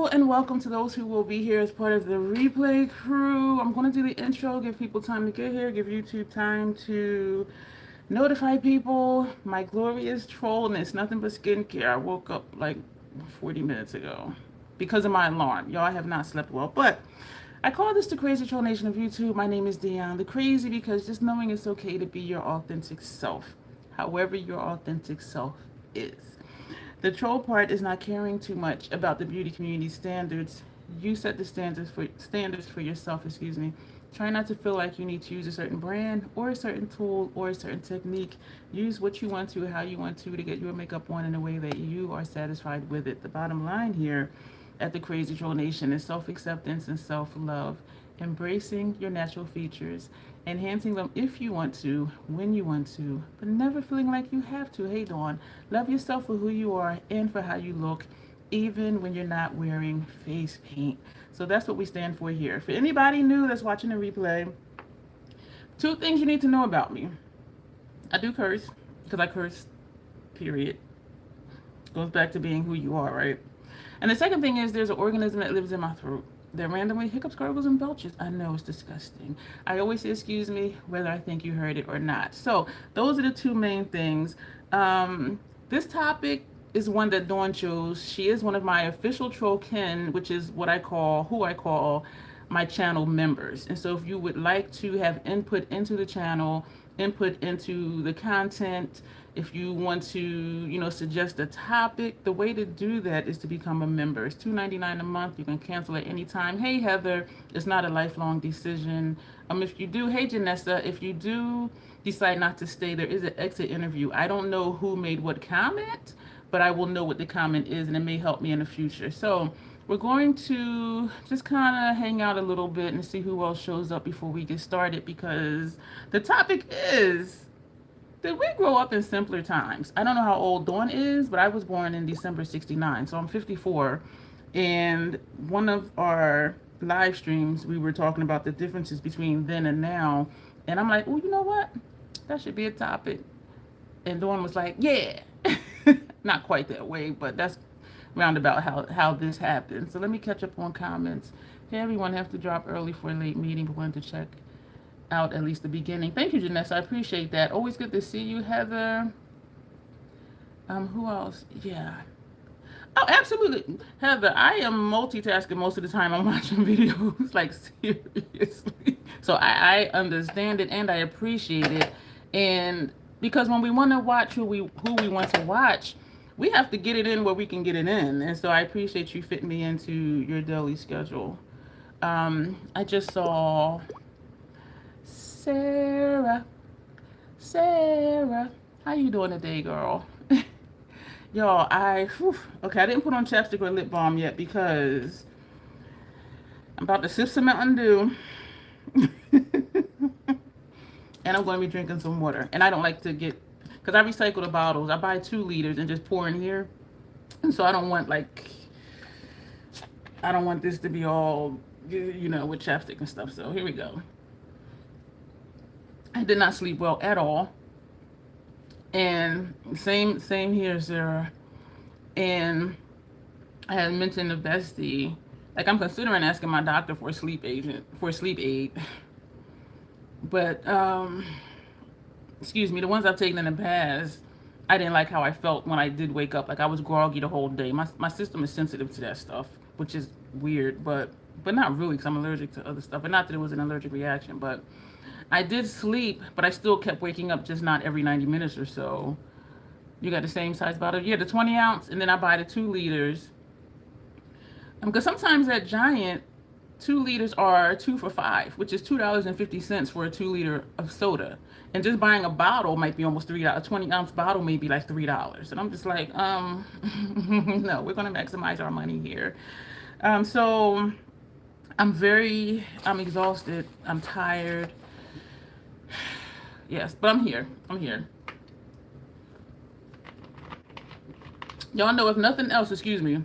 Hello and welcome to those who will be here as part of the replay crew. I'm going to do the intro, give people time to get here, give YouTube time to notify people. My glorious troll, and it's nothing but skincare. I woke up like 40 minutes ago because of my alarm. Y'all, I have not slept well, but I call this the Crazy Troll Nation of YouTube. My name is Dion. The crazy because just knowing it's okay to be your authentic self, however your authentic self is. The troll part is not caring too much about the beauty community standards. You set the standards for yourself, excuse me. Try not to feel like you need to use a certain brand or a certain tool or a certain technique. Use what you want to, how you want to get your makeup on in a way that you are satisfied with it. The bottom line here at the Crazy Troll Nation is self-acceptance and self-love. Embracing your natural features, enhancing them if you want to, when you want to, but never feeling like you have to. Hey, Dawn, love yourself for who you are and for how you look, even when you're not wearing face paint. So that's what we stand for here. For anybody new that's watching the replay, two things you need to know about me. I do curse, because I curse, period. Goes back to being who you are, right? And the second thing is there's an organism that lives in my throat that randomly hiccups, gargles, and belches. I know it's disgusting. I always say excuse me whether I think you heard it or not. So those are the two main things. This topic is one that Dawn chose. She is one of my official troll kin, which is who I call my channel members. And so if you would like to have input into the channel, input into the content, if you want to, suggest a topic, the way to do that is to become a member. It's $2.99 a month. You can cancel at any time. Hey, Heather, it's not a lifelong decision. If you do, hey, Janessa, if you do decide not to stay, there is an exit interview. I don't know who made what comment, but I will know what the comment is, and it may help me in the future. So we're going to just kind of hang out a little bit and see who else shows up before we get started, because the topic is, did we grow up in simpler times? I don't know how old Dawn is, but I was born in December 69, so I'm 54. And one of our live streams, we were talking about the differences between then and now. And I'm like, oh, you know what? That should be a topic. And Dawn was like, yeah. Not quite that way, but that's roundabout how this happened. So let me catch up on comments. Hey, everyone, have to drop early for a late meeting, but wanted to check out at least the beginning. Thank you, Janessa. I appreciate that. Always good to see you, Heather. Who else? Yeah. Oh, absolutely. Heather, I am multitasking most of the time. I'm watching videos, like seriously. So I understand it and I appreciate it. And because when we want to watch who we want to watch, we have to get it in where we can get it in. And so I appreciate you fitting me into your daily schedule. I just saw Sarah, how you doing today, girl? Y'all, okay, I didn't put on chapstick or lip balm yet because I'm about to sip some Mountain Dew. And I'm going to be drinking some water. And I don't like to get, because I recycle the bottles. I buy 2 liters and just pour in here. And so I don't want this to be all, with chapstick and stuff. So here we go. I did not sleep well at all. And same here, Sarah. And I had mentioned the bestie. Like, I'm considering asking my doctor for a sleep aid. But excuse me, the ones I've taken in the past, I didn't like how I felt when I did wake up. Like, I was groggy the whole day. My system is sensitive to that stuff, which is weird, but not really, because I'm allergic to other stuff. And not that it was an allergic reaction, but I did sleep, but I still kept waking up, just not every 90 minutes or so. You got the same size bottle? Yeah, the 20 ounce, and then I buy the 2 liters. Because sometimes at Giant, 2 liters are 2 for $5, which is $2.50 for a 2 liter of soda. And just buying a bottle might be almost $3. A 20 ounce bottle may be like $3. And I'm just like, no, we're going to maximize our money here. So I'm exhausted. I'm tired. Yes, but I'm here. Y'all know, if nothing else, excuse me,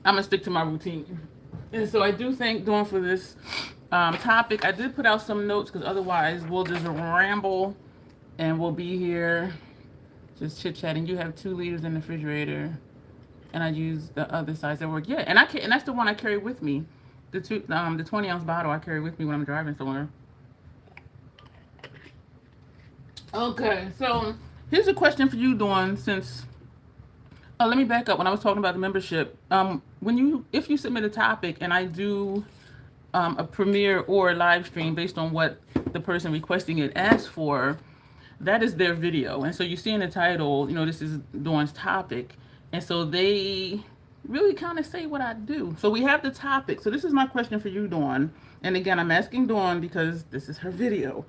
I'm gonna stick to my routine. And so I do thank Dawn for this topic. I did put out some notes because otherwise we'll just ramble and we'll be here just chit-chatting. You have 2 liters in the refrigerator. and I use the other size that work. Yeah, and that's the one I carry with me. The 20-ounce bottle I carry with me when I'm driving somewhere. Okay, so here's a question for you, Dawn. Since let me back up. When I was talking about the membership, if you submit a topic and I do a premiere or a live stream based on what the person requesting it asks for, that is their video. And so you see in the title, this is Dawn's topic. And so they really kind of say what I do. So we have the topic. So this is my question for you, Dawn. And again, I'm asking Dawn because this is her video.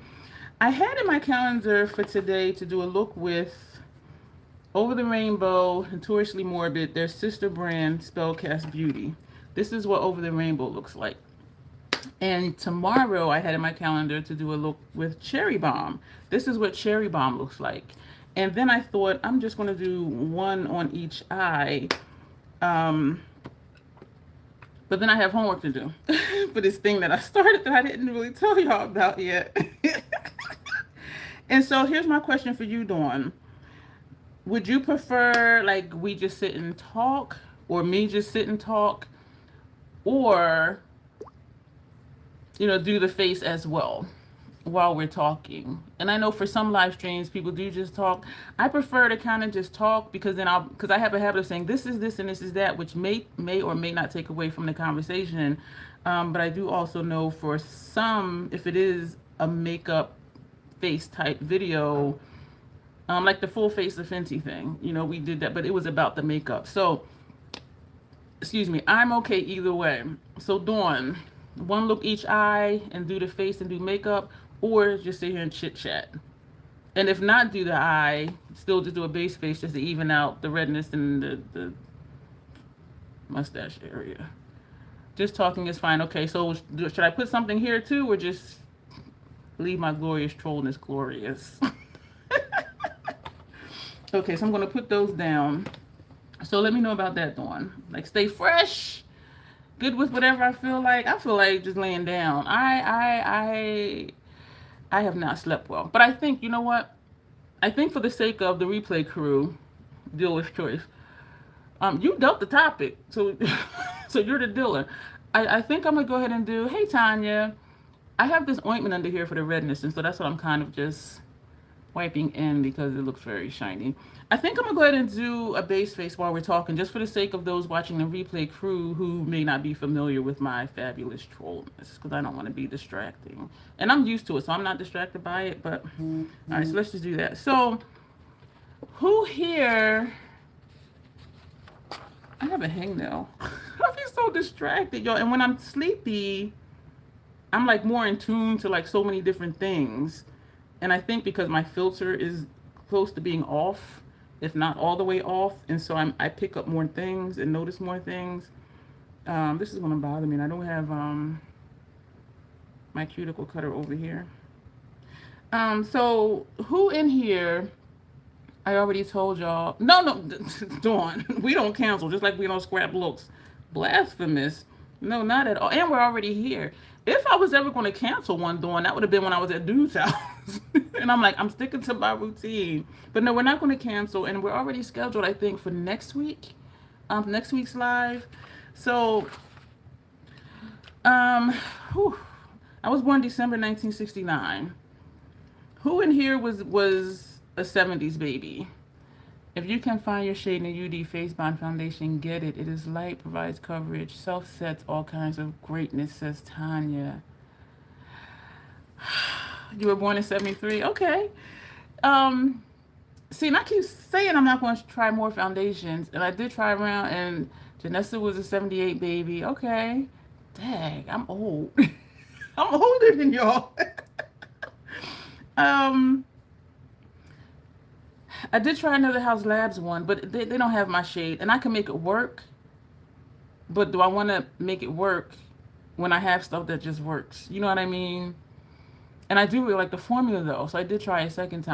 I had in my calendar for today to do a look with Over the Rainbow, Notoriously Morbid, their sister brand, Spellcast Beauty. This is what Over the Rainbow looks like. And tomorrow I had in my calendar to do a look with Cherry Bomb. This is what Cherry Bomb looks like. And then I thought I'm just going to do one on each eye. But then I have homework to do for this thing that I started that I didn't really tell y'all about yet. And so here's my question for you, Dawn. Would you prefer like we just sit and talk, or me just sit and talk, or do the face as well while we're talking? And I know for some live streams people do just talk. I prefer to kind of just talk because I have a habit of saying this is this and this is that, which may or may not take away from the conversation. But I do also know for some, if it is a makeup face type video, like the full face of Fenty thing, we did that, but it was about the makeup. So, excuse me, I'm okay either way. So Dawn, one look each eye and do the face and do makeup, or just sit here and chit chat. And if not do the eye, still just do a base face just to even out the redness in the mustache area. Just talking is fine. Okay, so should I put something here too, or just leave my glorious trollness glorious? Okay, so I'm going to put those down. So let me know about that, Dawn. Like, stay fresh. Good with whatever I feel like. I feel like just laying down. I have not slept well. But I think, you know what? I think for the sake of the replay crew, dealer's choice, you dealt the topic. So so you're the dealer. I think I'm going to go ahead and do, hey, Tanya, I have this ointment under here for the redness. And so that's what I'm kind of just wiping in because it looks very shiny. I think I'm going to go ahead and do a base face while we're talking, just for the sake of those watching the replay crew who may not be familiar with my fabulous trollness, because I don't want to be distracting. And I'm used to it, so I'm not distracted by it. But all right, so let's just do that. So who here... I have a hangnail. I feel so distracted, y'all. And when I'm sleepy, I'm like more in tune to like so many different things. And I think because my filter is close to being off, if not all the way off, and so I pick up more things and notice more things. This is going to bother me, and I don't have my cuticle cutter over here. So who in here, I already told y'all, no, Dawn, we don't cancel, just like we don't scrap looks. Blasphemous. No, not at all. And we're already here. If I was ever going to cancel one, Dawn, that would have been when I was at Dude's house. And I'm like, I'm sticking to my routine. But no, we're not going to cancel. And we're already scheduled, I think, for next week. Next week's live. So, I was born December 1969. Who in here was a 70s baby? If you can find your shade in the UD Face Bond Foundation, get it. It is light, provides coverage, self-sets all kinds of greatness, says Tanya. You were born in 73? Okay. See, and I keep saying I'm not going to try more foundations. And I did try around, and Janessa was a 78 baby. Okay. Dang, I'm old. I'm older than y'all. I did try Another House Labs one, but they don't have my shade. And I can make it work. But do I want to make it work when I have stuff that just works? You know what I mean? And I do really like the formula, though. So I did try a second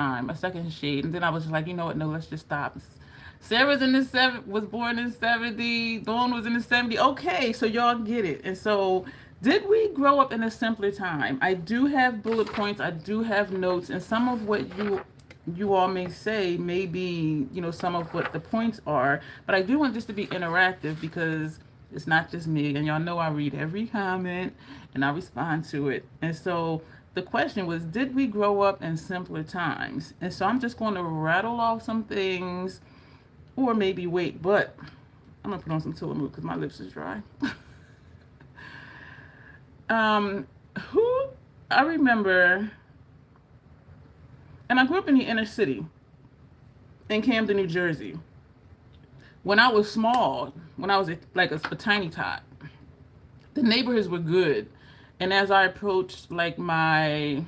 shade. And then I was just like, you know what? No, let's just stop. Sarah's was born in 70. Dawn was in the 70. Okay, so y'all get it. And so did we grow up in a simpler time? I do have bullet points. I do have notes. And some of what you you all may say may be, some of what the points are, but I do want this to be interactive because it's not just me, and y'all know I read every comment and I respond to it. And so the question was, did we grow up in simpler times? And so I'm just going to rattle off some things, or maybe wait, but I'm gonna put on some Tillamook because my lips is dry. um, who I remember, and I grew up in the inner city in Camden, New Jersey. When I was small, when I was like a tiny tot, the neighborhoods were good. And as I approached like my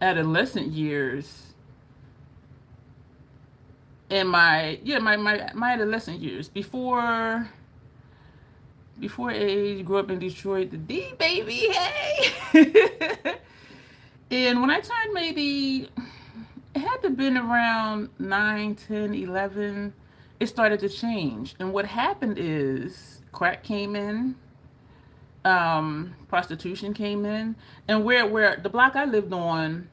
adolescent years, and my adolescent years before age, grew up in Detroit, the D baby, hey. And when I turned maybe, it had to have been around 9, 10, 11, it started to change. And what happened is crack came in, prostitution came in, and where the block I lived on,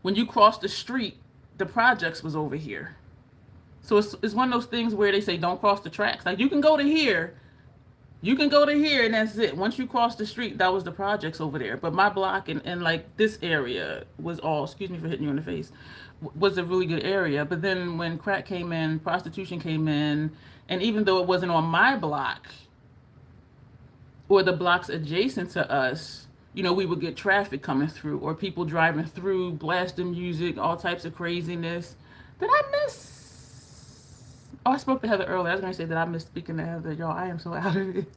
when you crossed the street, the projects was over here. So it's one of those things where they say don't cross the tracks. Like you can go to here, and that's it. Once you cross the street, that was the projects over there. But my block and like this area was all, excuse me for hitting you in the face, was a really good area. But then when crack came in, prostitution came in, and even though it wasn't on my block or the blocks adjacent to us, we would get traffic coming through or people driving through, blasting music, all types of craziness. Did I miss? Oh, I spoke to Heather earlier. I was going to say that I missed speaking to Heather. Y'all, I am so out of it.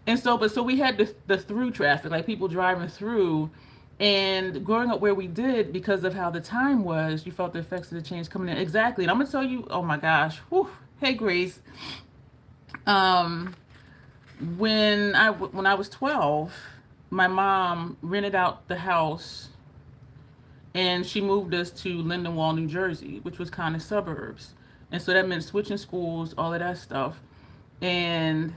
And so we had the through traffic, like people driving through. And growing up where we did, because of how the time was, you felt the effects of the change coming in. Exactly. And I'm going to tell you, oh my gosh. Whew, hey, Grace. When I was 12, my mom rented out the house and she moved us to Lindenwold, New Jersey, which was kind of suburbs. And so that meant switching schools, all of that stuff. And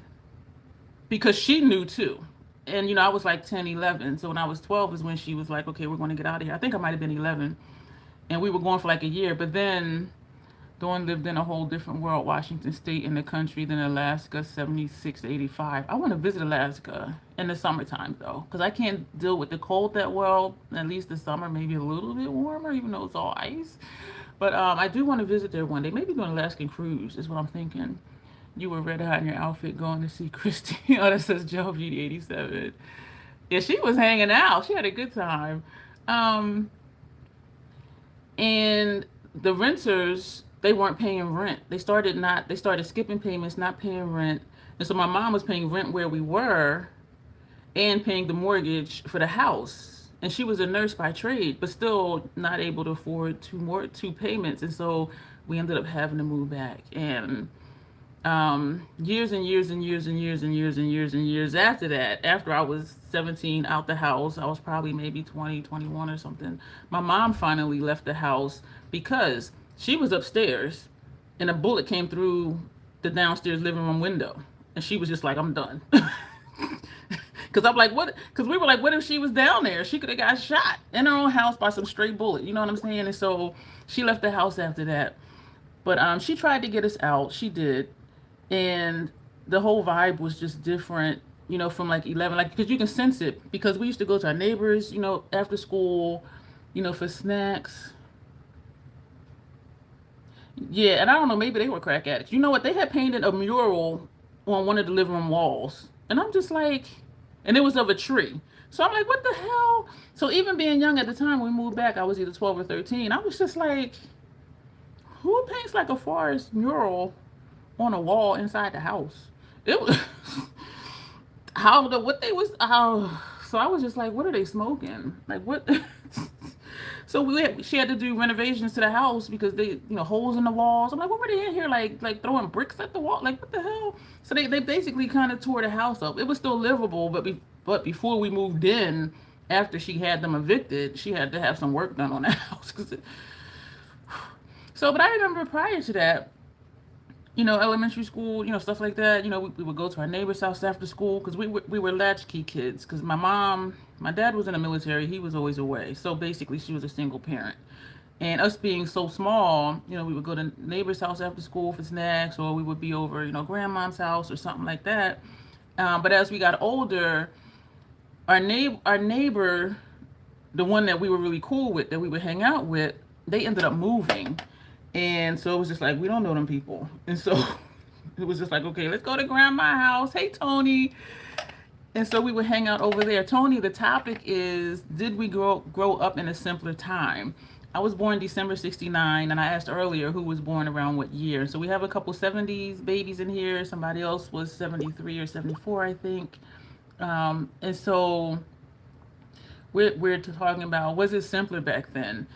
because she knew too. And, I was like 10, 11. So when I was 12 is when she was like, okay, we're going to get out of here. I think I might have been 11. And we were going for like a year. But then Dawn lived in a whole different world, Washington State in the country, then Alaska, 76 to 85. I want to visit Alaska in the summertime, though, because I can't deal with the cold that well. At least the summer, maybe a little bit warmer, even though it's all ice. But I do want to visit there one day. Maybe do an Alaskan cruise is what I'm thinking. You were red hot in your outfit going to see Christy. Oh, that says Joe Beauty 87. Yeah, she was hanging out. She had a good time. And the renters, they weren't paying rent. They started skipping payments, not paying rent. And so my mom was paying rent where we were and paying the mortgage for the house. And she was a nurse by trade, but still not able to afford two payments. And so we ended up having to move back. And years and years and years and years and years and years and years after that, after I was 17 out the house, I was probably maybe 20, 21 or something. My mom finally left the house because she was upstairs and a bullet came through the downstairs living room window. And she was just like, I'm done. Because I'm like, what? Because we were like, what if she was down there? She could have got shot in her own house by some stray bullet. You know what I'm saying? And so she left the house after that. But she tried to get us out. She did. And the whole vibe was just different, from like 11, like, because you can sense it, because we used to go to our neighbors, after school, for snacks. Yeah, and I don't know, maybe they were crack addicts. You know what? They had painted a mural on one of the living room walls. And I'm just like, and it was of a tree. So I'm like, what the hell? So even being young at the time when we moved back, I was either 12 or 13. I was just like, who paints like a forest mural on a wall inside the house? It was what they was. So I was just like, what are they smoking? Like what? So she had to do renovations to the house because they, holes in the walls. I'm like, what were they in here? Like throwing bricks at the wall? Like what the hell? So they basically kind of tore the house up. It was still livable, but before we moved in, after she had them evicted, she had to have some work done on the house. But I remember prior to that, elementary school, stuff like that. We would go to our neighbor's house after school because we were latchkey kids. Because my dad was in the military. He was always away. So basically, she was a single parent. And us being so small, we would go to neighbor's house after school for snacks, or we would be over, grandma's house or something like that. But as we got older, our neighbor, the one that we were really cool with, that we would hang out with, they ended up moving. And so it was just like, we don't know them people. And so it was just like, okay, let's go to grandma's house. Hey, Tony. And so we would hang out over there. Tony, the topic is, did we grow up in a simpler time? I was born December 69, and I asked earlier who was born around what year. So we have a couple 70s babies in here. Somebody else was 73 or 74, I think. And so we're talking about, was it simpler back then?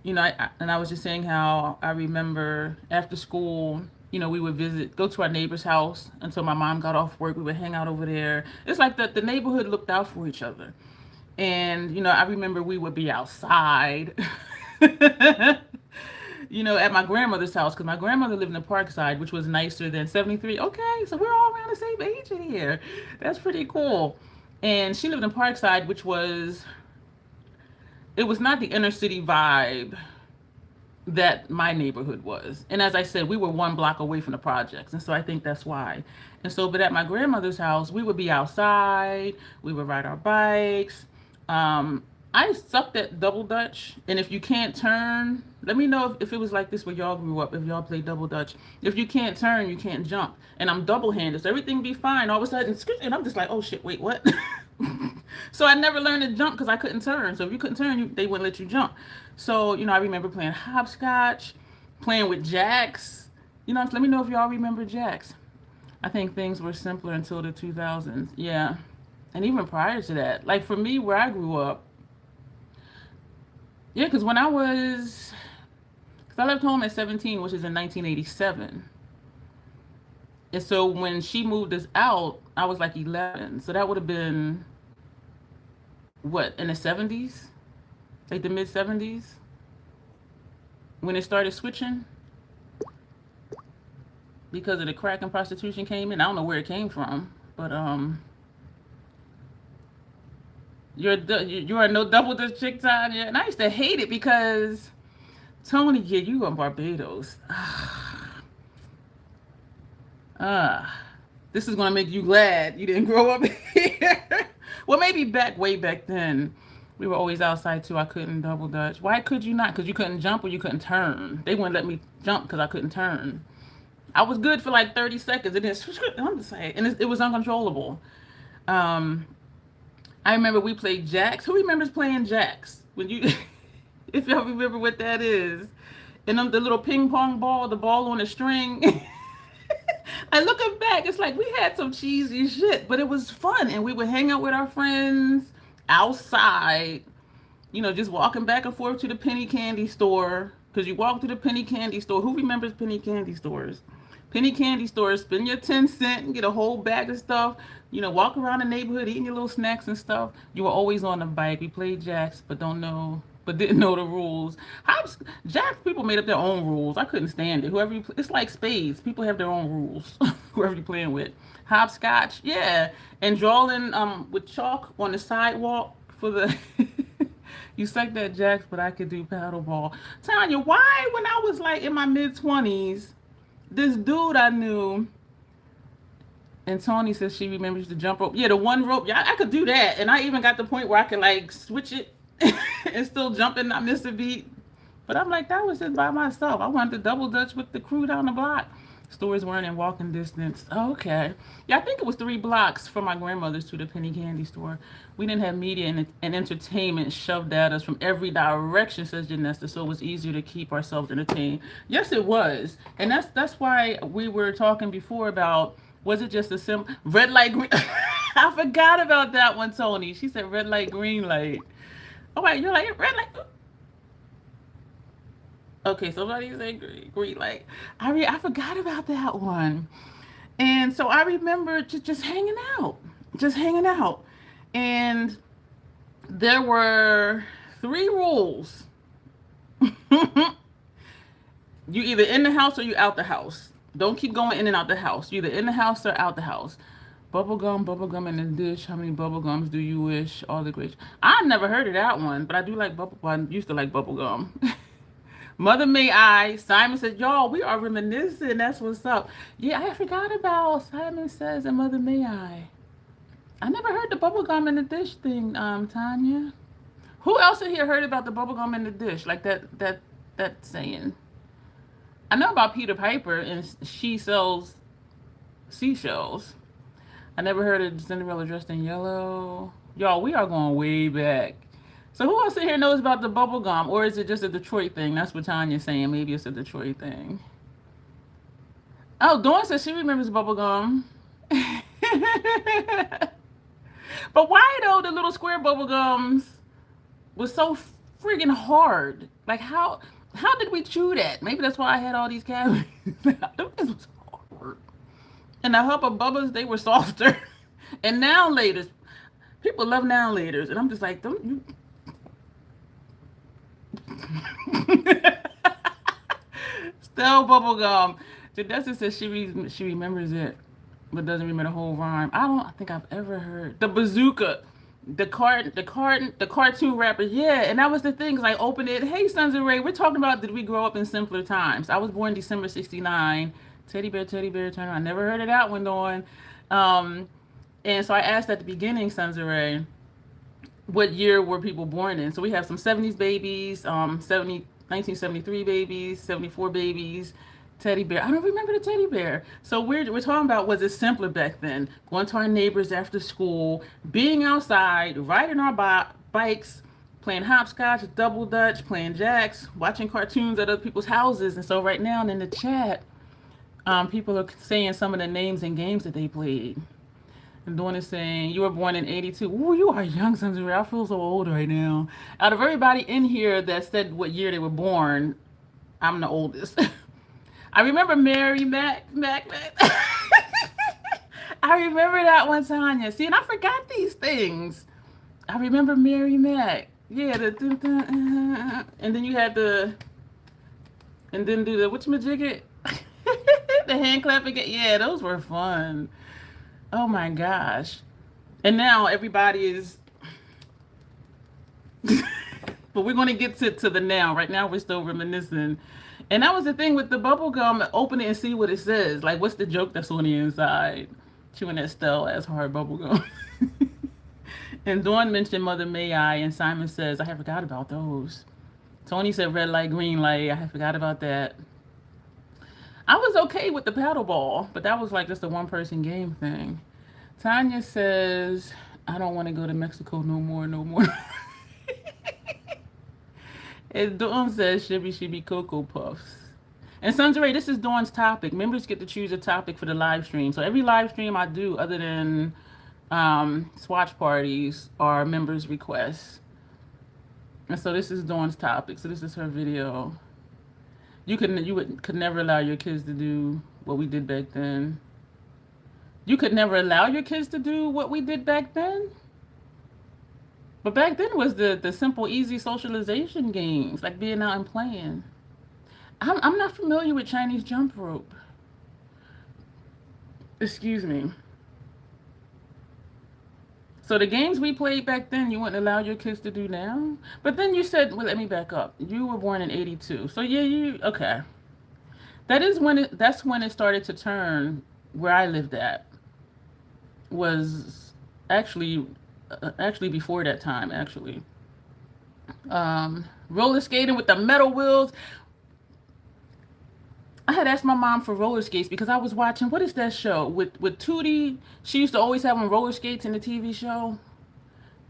And I was just saying how I remember after school, we would go to our neighbor's house until my mom got off work. We would hang out over there. It's like the neighborhood looked out for each other. And, I remember we would be outside, at my grandmother's house, because my grandmother lived in the Parkside, which was nicer than 73. Okay, so we're all around the same age in here. That's pretty cool. And she lived in Parkside, it was not the inner city vibe that my neighborhood was. And as I said, we were 1 block away from the projects. And so I think that's why. And so, but at my grandmother's house, we would be outside, we would ride our bikes. I sucked at double dutch. And if you can't turn, let me know if it was like this where y'all grew up, if y'all played double dutch. If you can't turn, you can't jump. And I'm double-handed, so everything be fine. All of a sudden, and I'm just like, oh shit, wait, what? So I never learned to jump because I couldn't turn. So if you couldn't turn, they wouldn't let you jump. So, I remember playing hopscotch, playing with jacks. Let me know if y'all remember jacks. I think things were simpler until the 2000s. Yeah. And even prior to that. Like for me, where I grew up, yeah, because I left home at 17, which is in 1987. And so when she moved us out, I was like 11. So that would have been, what, in the 70s? Like the mid 70s? When it started switching? Because of the crack and prostitution came in. I don't know where it came from. But, you are no double dutch chick time. Yeah. And I used to hate it because, Tony, yeah, you on Barbados. This is going to make you glad you didn't grow up here. Well, maybe way back then, we were always outside too. I couldn't double dutch. Why could you not? Because you couldn't jump or you couldn't turn. They wouldn't let me jump because I couldn't turn. I was good for like 30 seconds. And then, I'm just saying, and it was uncontrollable. I remember we played jacks. Who remembers playing jacks? If y'all remember what that is. And the little ping pong ball, the ball on a string. I looking back, it's like we had some cheesy shit, but it was fun. And we would hang out with our friends outside, just walking back and forth to the penny candy store. Because you walk to the penny candy store. Who remembers penny candy stores? Penny candy stores, spend your 10 cents and get a whole bag of stuff. Walk around the neighborhood eating your little snacks and stuff. You were always on the bike. We played jacks, but didn't know the rules. Jacks, people made up their own rules. I couldn't stand it. It's like spades. People have their own rules. Whoever you're playing with. Hopscotch, yeah. And drawing with chalk on the sidewalk for the. You sucked at jacks, but I could do paddleball. Tanya, why when I was like in my mid-20s, this dude I knew, and Tony says she remembers the jump rope. Yeah, the one rope. Yeah, I could do that. And I even got the point where I could like switch it and still jump and not miss a beat. But I'm like, that was just by myself. I wanted to double dutch with the crew down the block. Stores weren't in walking distance. Oh, okay. Yeah, I think it was 3 blocks from my grandmother's to the penny candy store. We didn't have media and entertainment shoved at us from every direction, says Janessa, so it was easier to keep ourselves entertained. Yes, it was. And that's why we were talking before about, was it just a simple red light, green? I forgot about that one, Tony. She said red light, green light. All right, you're like, red light. Okay, somebody said green light. I forgot about that one. And so I remember just hanging out. And there were 3 rules. You either in the house or you out the house. Don't keep going in and out the house. You're either in the house or out the house. Bubblegum in the dish. How many bubblegums do you wish? All the great. I never heard of that one, but I do like I used to like bubblegum. Mother May I. Simon said, y'all, we are reminiscing. That's what's up. Yeah, I forgot about Simon Says and Mother May I never heard the bubblegum in the dish thing, Tanya. Who else in here heard about the bubblegum in the dish? Like that saying. I know about Peter Piper and she sells seashells. I never heard of Cinderella dressed in yellow. Y'all, we are going way back. So who else in here knows about the bubble gum? Or is it just a Detroit thing? That's what Tanya's saying. Maybe it's a Detroit thing. Oh, Dawn says she remembers bubble gum. But why though the little square bubble gums was so friggin' hard? Like how did we chew that? Maybe that's why I had all these cavities. This was hard. And the Hubba Bubbas, they were softer. And now laters, people love now laters, and I'm just like, don't you? Still bubblegum. Jadessa says she remembers it, but doesn't remember the whole rhyme. I don't think I've ever heard the bazooka, the cartoon rapper. Yeah, and that was the thing. Cause I opened it. Hey, Sons of Ray, we're talking about did we grow up in simpler times? I was born December '69. Teddy bear, turn on. I never heard of that one on. And so I asked at the beginning, Sons of Ray, what year were people born in? So we have some 70s babies, 1973 babies, 74 babies, teddy bear. I don't remember the teddy bear. So we're talking about, was it simpler back then? Going to our neighbors after school, being outside, riding our bikes, playing hopscotch, double dutch, playing jacks, watching cartoons at other people's houses. And so right now in the chat, people are saying some of the names and games that they played. And Dawn is saying, you were born in 82. Ooh, you are young, Sons of Ray. I feel so old right now. Out of everybody in here that said what year they were born, I'm the oldest. I remember Mary Mac. I remember that one, Tanya. See, and I forgot these things. I remember Mary Mac. Yeah, and then you had and then do the whatchamajigget? The hand clapping. Yeah, those were fun. Oh my gosh. And now everybody is but we're going to get to the now. Right now we're still reminiscing. And that was the thing with the bubble gum. Open it and see what it says. Like, what's the joke that's on the inside? Chewing that stale ass hard bubble gum. And Dawn mentioned Mother May I, and Simon says, I had forgot about those. Tony said red light, green light. I had forgot about that. I was okay with the paddle ball, but that was like just a one-person game thing. Tanya says, I don't want to go to Mexico no more. And Dawn says, shibby Cocoa Puffs. And Sons of Ray, this is Dawn's topic. Members get to choose a topic for the live stream. So every live stream I do, other than swatch parties, are members' requests. And so this is Dawn's topic. So this is her video. You could never allow your kids to do what we did back then. You could never allow your kids to do what we did back then. But back then was the simple, easy socialization games, like being out and playing. I'm not familiar with Chinese jump rope. Excuse me. So the games we played back then, you wouldn't allow your kids to do now? But then you said, well, let me back up. You were born in 82. So yeah, okay. That's when it started to turn where I lived at. Was actually before that time, actually. Roller skating with the metal wheels. I had asked my mom for roller skates because I was watching, what is that show? With Tootie, she used to always have on roller skates in the TV show.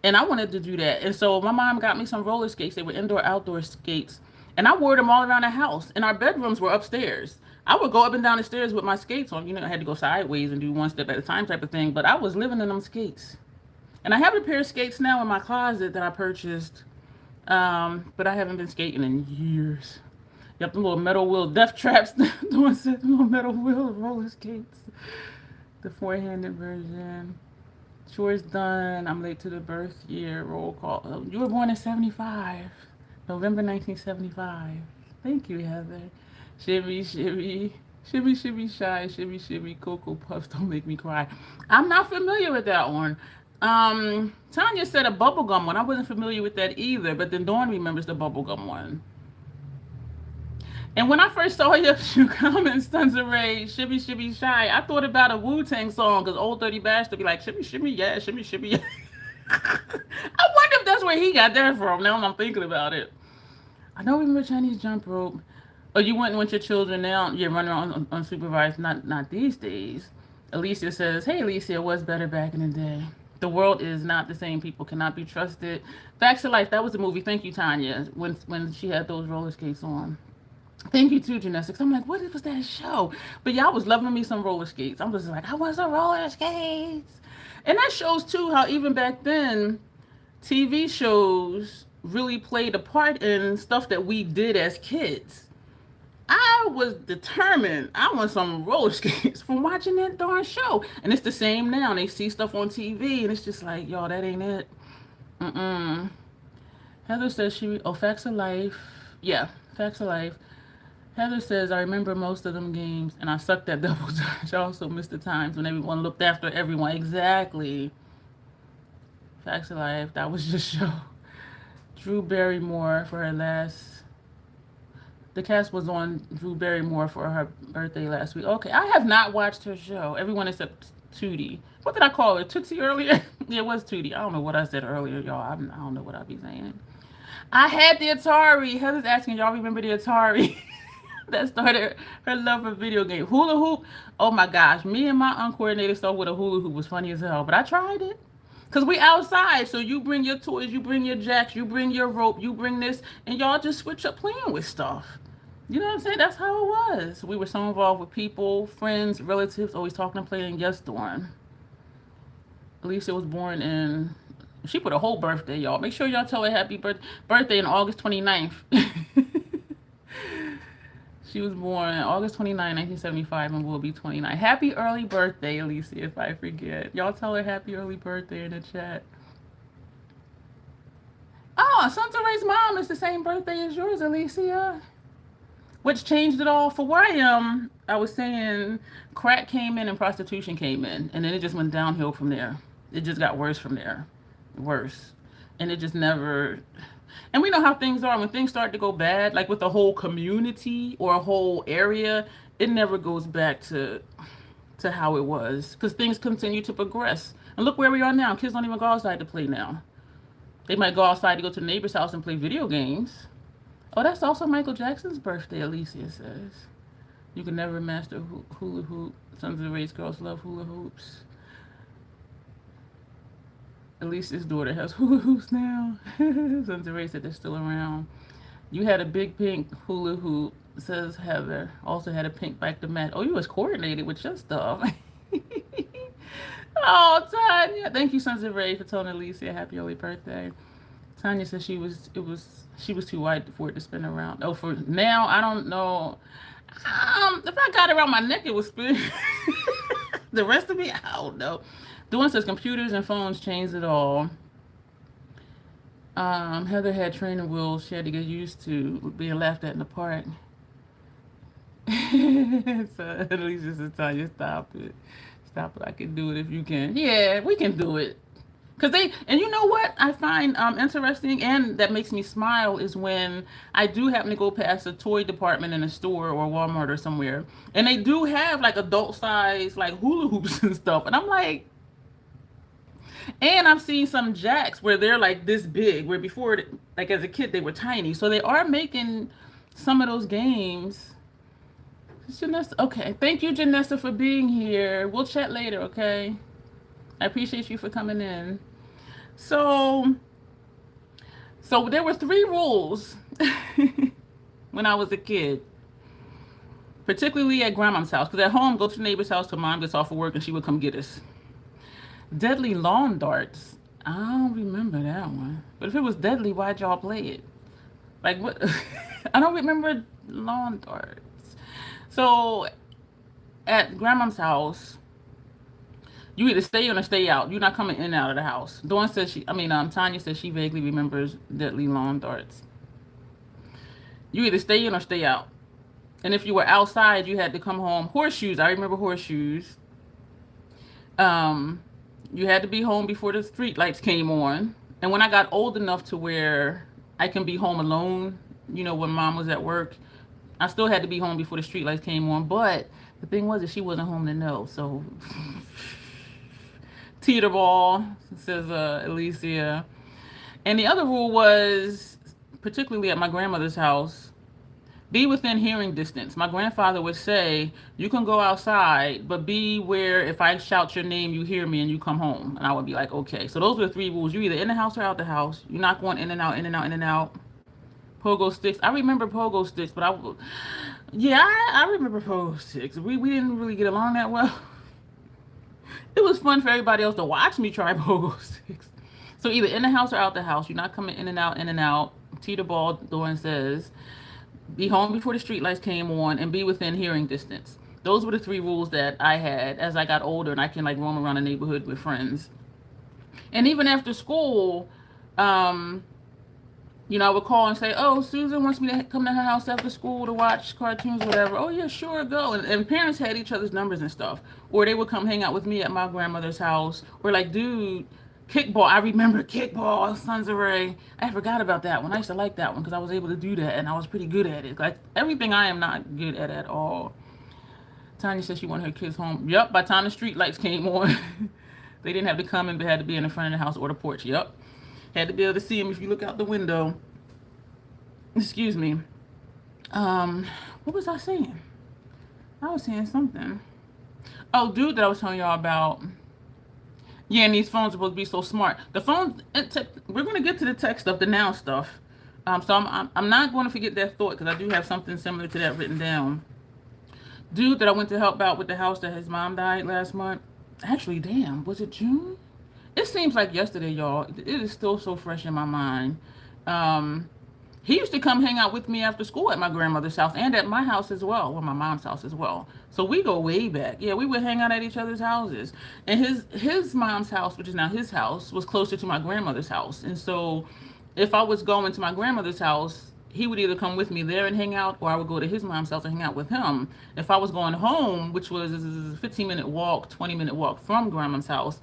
And I wanted to do that. And so my mom got me some roller skates. They were indoor-outdoor skates. And I wore them all around the house. And our bedrooms were upstairs. I would go up and down the stairs with my skates on. I had to go sideways and do one step at a time type of thing. But I was living in them skates. And I have a pair of skates now in my closet that I purchased. But I haven't been skating in years. Yep, the little metal wheel death traps. Doing the little metal wheel roller skates. The four-handed version. Chores done. I'm late to the birth year. Roll call. Oh, you were born in 75. November 1975. Thank you, Heather. Shibby, shy. Shibby, Cocoa Puffs. Don't make me cry. I'm not familiar with that one. Tanya said a bubblegum one. I wasn't familiar with that either. But then Dawn remembers the bubblegum one. And when I first saw your comment, Sons of Ray, Shibby Shibby Shy, I thought about a Wu-Tang song because Old Dirty Bastard be like, Shibby Shibby, yeah, Shibby Shibby, yeah. I wonder if that's where he got that from. Now I'm thinking about it. I know we remember Chinese jump rope. Oh, you went with your children now? You're running around unsupervised. Not these days. Alicia says, "Hey, Alicia, it was better back in the day. The world is not the same. People cannot be trusted." Facts of Life. That was the movie. Thank you, Tanya. When she had those roller skates on. Thank you too, Genetics. I'm like, what was that show? But y'all was loving me some roller skates. I'm just like, I want some roller skates. And that shows too how even back then, TV shows really played a part in stuff that we did as kids. I was determined. I want some roller skates from watching that darn show. And it's the same now. They see stuff on TV and it's just like, y'all, that ain't it. Mm-mm. Heather says Facts of Life. Yeah, Facts of Life. Heather says, I remember most of them games and I sucked at double dutch. I also missed the times when everyone looked after everyone. Exactly. Facts of Life. That was just show. Drew Barrymore for her last. The cast was on Drew Barrymore for her birthday last week. Okay, I have not watched her show. Everyone except Tootie. What did I call her? Tootsie earlier? Yeah, it was Tootie. I don't know what I said earlier, y'all. I don't know what I be saying. I had the Atari. Heather's asking, y'all remember the Atari? That started her love for video game. Hula hoop. Oh my gosh. Me and my uncoordinated stuff with a hula hoop was funny as hell. But I tried it. Because we outside. So you bring your toys, you bring your jacks, you bring your rope, you bring this. And y'all just switch up playing with stuff. You know what I'm saying? That's how it was. We were so involved with people, friends, relatives, always talking and playing. Yes, Dawn. Alicia was born in... She put a whole birthday, y'all. Make sure y'all tell her happy birthday on August 29th. She was born August 29, 1975, and will be 29. Happy early birthday, Alicia, if I forget. Y'all tell her happy early birthday in the chat. Oh, Sons of Ray's mom is the same birthday as yours, Alicia. Which changed it all. For where I am, I was saying crack came in and prostitution came in. And then it just went downhill from there. It just got worse from there. Worse. And it just never... And we know how things are. When things start to go bad, like with a whole community or a whole area, it never goes back to how it was. Because things continue to progress. And look where we are now. Kids don't even go outside to play now. They might go outside to go to the neighbor's house and play video games. Oh, that's also Michael Jackson's birthday, Alicia says. You can never master hula hoop. Sons of Ray's girls love hula hoops. Alicia's daughter has hula hoops now. Sons of Ray said they're still around. You had a big pink hula hoop, says Heather. Also had a pink back to match. Oh, you was coordinated with your stuff. Oh, Tanya. Thank you, Sons of Ray, for telling Alicia happy early birthday. Tanya said she was too white for it to spin around. Oh, for now, I don't know. If I got it around my neck, it would spin. The rest of me, I don't know. Dawn says computers and phones changed it all. Heather had training wheels she had to get used to being laughed at in the park. So at least just to tell you, stop it. Stop it. I can do it if you can. Yeah, we can do it. And you know what I find interesting and that makes me smile is when I do happen to go past a toy department in a store or Walmart or somewhere, and they do have like adult size like hula hoops and stuff, and I'm like, and I've seen some jacks where they're like this big, where before, like as a kid, they were tiny. So they are making some of those games. Janessa, okay, thank you, Janessa, for being here. We'll chat later, okay? I appreciate you for coming in. So there were 3 rules when I was a kid, particularly at grandma's house. Because at home, go to the neighbor's house till mom gets off of work and she would come get us. Deadly lawn darts. I don't remember that one. But if it was deadly, why'd y'all play it? Like what? I don't remember lawn darts. So at grandma's house, you either stay in or stay out. You're not coming in and out of the house. Dawn says Tanya says she vaguely remembers deadly lawn darts. You either stay in or stay out. And if you were outside, you had to come home. Horseshoes. I remember horseshoes. You had to be home before the street lights came on. And when I got old enough to where I can be home alone, you know, when mom was at work, I still had to be home before the street lights came on, but the thing was that she wasn't home to know. So teeterball, says Alicia. And the other rule was, particularly at my grandmother's house, be within hearing distance. My grandfather would say, you can go outside, but be where if I shout your name, you hear me and you come home. And I would be like, okay. So those were the three rules. You're either in the house or out the house. You're not going in and out, in and out, in and out. Pogo sticks. I remember pogo sticks, but I remember pogo sticks. We didn't really get along that well. It was fun for everybody else to watch me try pogo sticks. So either in the house or out the house. You're not coming in and out, in and out. Teeterball, Doran says. Be home before the street lights came on and be within hearing distance. Those were the three rules that I had as I got older and I can like roam around the neighborhood with friends. And even after school, you know, I would call and say, oh, Susan wants me to come to her house after school to watch cartoons or whatever. Oh, yeah, sure, go. And parents had each other's numbers and stuff. Or they would come hang out with me at my grandmother's house. Or like, dude, kickball. I remember kickball, Sons of Ray. I forgot about that one. I used to like that one because I was able to do that and I was pretty good at it. Like everything I am not good at all. Tanya said she wanted her kids home. Yep, by the time the street lights came on, they didn't have to come in, but had to be in the front of the house or the porch. Yep. Had to be able to see them if you look out the window. Excuse me. What was I saying? I was saying something. Oh, dude that I was telling y'all about. Yeah, and these phones are supposed to be so smart. The phones, we're going to get to the tech stuff, the now stuff. So I'm not going to forget that thought because I do have something similar to that written down. Dude that I went to help out with the house that his mom died last month. Actually, damn, was it June? It seems like yesterday, y'all. It is still so fresh in my mind. He used to come hang out with me after school at my grandmother's house and at my house as well, or my mom's house as well. So we go way back. Yeah, we would hang out at each other's houses. And his mom's house, which is now his house, was closer to my grandmother's house. And so if I was going to my grandmother's house, he would either come with me there and hang out, or I would go to his mom's house and hang out with him. If I was going home, which was a 15-minute walk, 20-minute walk from grandma's house,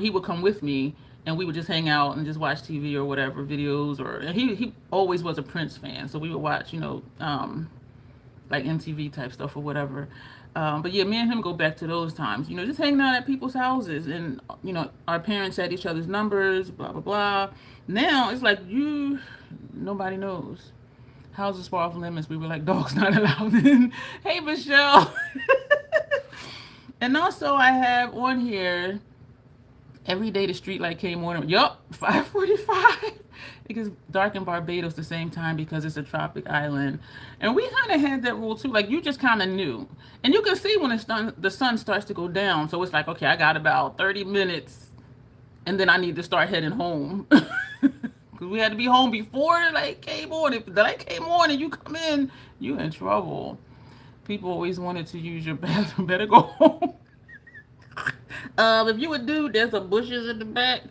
he would come with me. And we would just hang out and just watch TV or whatever, videos. And he always was a Prince fan. So we would watch, you know, like MTV type stuff or whatever. But yeah, me and him go back to those times. You know, just hanging out at people's houses. And, you know, our parents had each other's numbers, blah, blah, blah. Now it's like nobody knows. Houses far off limits. We were like, dogs not allowed in. Hey, Michelle. And also I have on here, every day the street light came on. Yup, 5:45. It gets dark in Barbados the same time because it's a tropic island. And we kind of had that rule too. Like you just kind of knew. And you can see when the sun starts to go down. So it's like, okay, I got about 30 minutes and then I need to start heading home. Because we had to be home before the light came on. If the light came on and you come in, you're in trouble. People always wanted to use your bathroom. Better go home. If you a dude, there's some bushes in the back.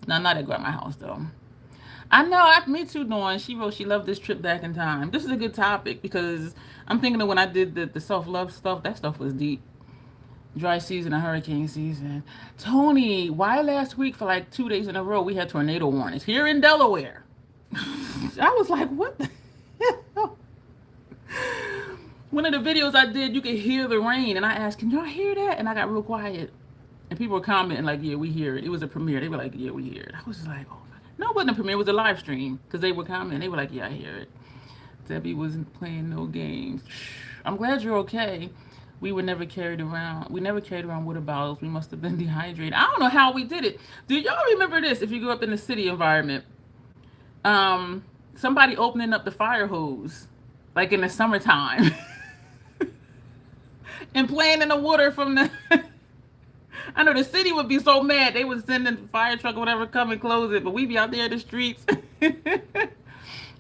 No, not at grandma's house though. I know, me too, Dawn. She wrote she loved this trip back in time. This is a good topic because I'm thinking of when I did the self-love stuff. That stuff was deep. Dry season and hurricane season. Tony, why last week for like 2 days in a row we had tornado warnings here in Delaware? I was like, what the hell? One of the videos I did, you could hear the rain, and I asked, can y'all hear that? And I got real quiet. And people were commenting like, yeah, we hear it. It was a premiere. They were like, yeah, we hear it. I was like, oh, no, it wasn't a premiere. It was a live stream because they were commenting. They were like, yeah, I hear it. Debbie wasn't playing no games. I'm glad you're okay. We never carried around water bottles. We must have been dehydrated. I don't know how we did it. Do y'all remember this? If you grew up in a city environment, somebody opening up the fire hose, like in the summertime, and playing in the water from the. I know the city would be so mad. They would send the fire truck or whatever, come and close it. But we'd be out there in the streets.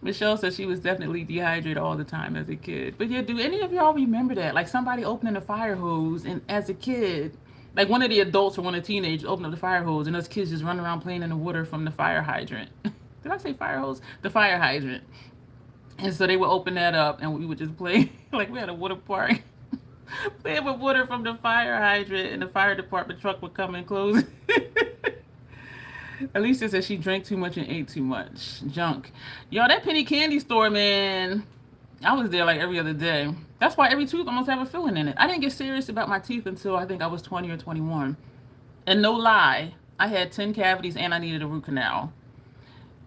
Michelle said she was definitely dehydrated all the time as a kid. But yeah, do any of y'all remember that? Like somebody opening a fire hose and as a kid, like one of the adults or one of the teenagers opened up the fire hose and us kids just running around playing in the water from the fire hydrant. Did I say fire hose? The fire hydrant. And so they would open that up and we would just play like we had a water park. Playing with water from the fire hydrant and the fire department truck would come and close. Alicia said she drank too much and ate too much. Junk. Yo, that penny candy store, man. I was there like every other day. That's why every tooth almost have a filling in it. I didn't get serious about my teeth until I think I was 20 or 21. And no lie, I had 10 cavities and I needed a root canal.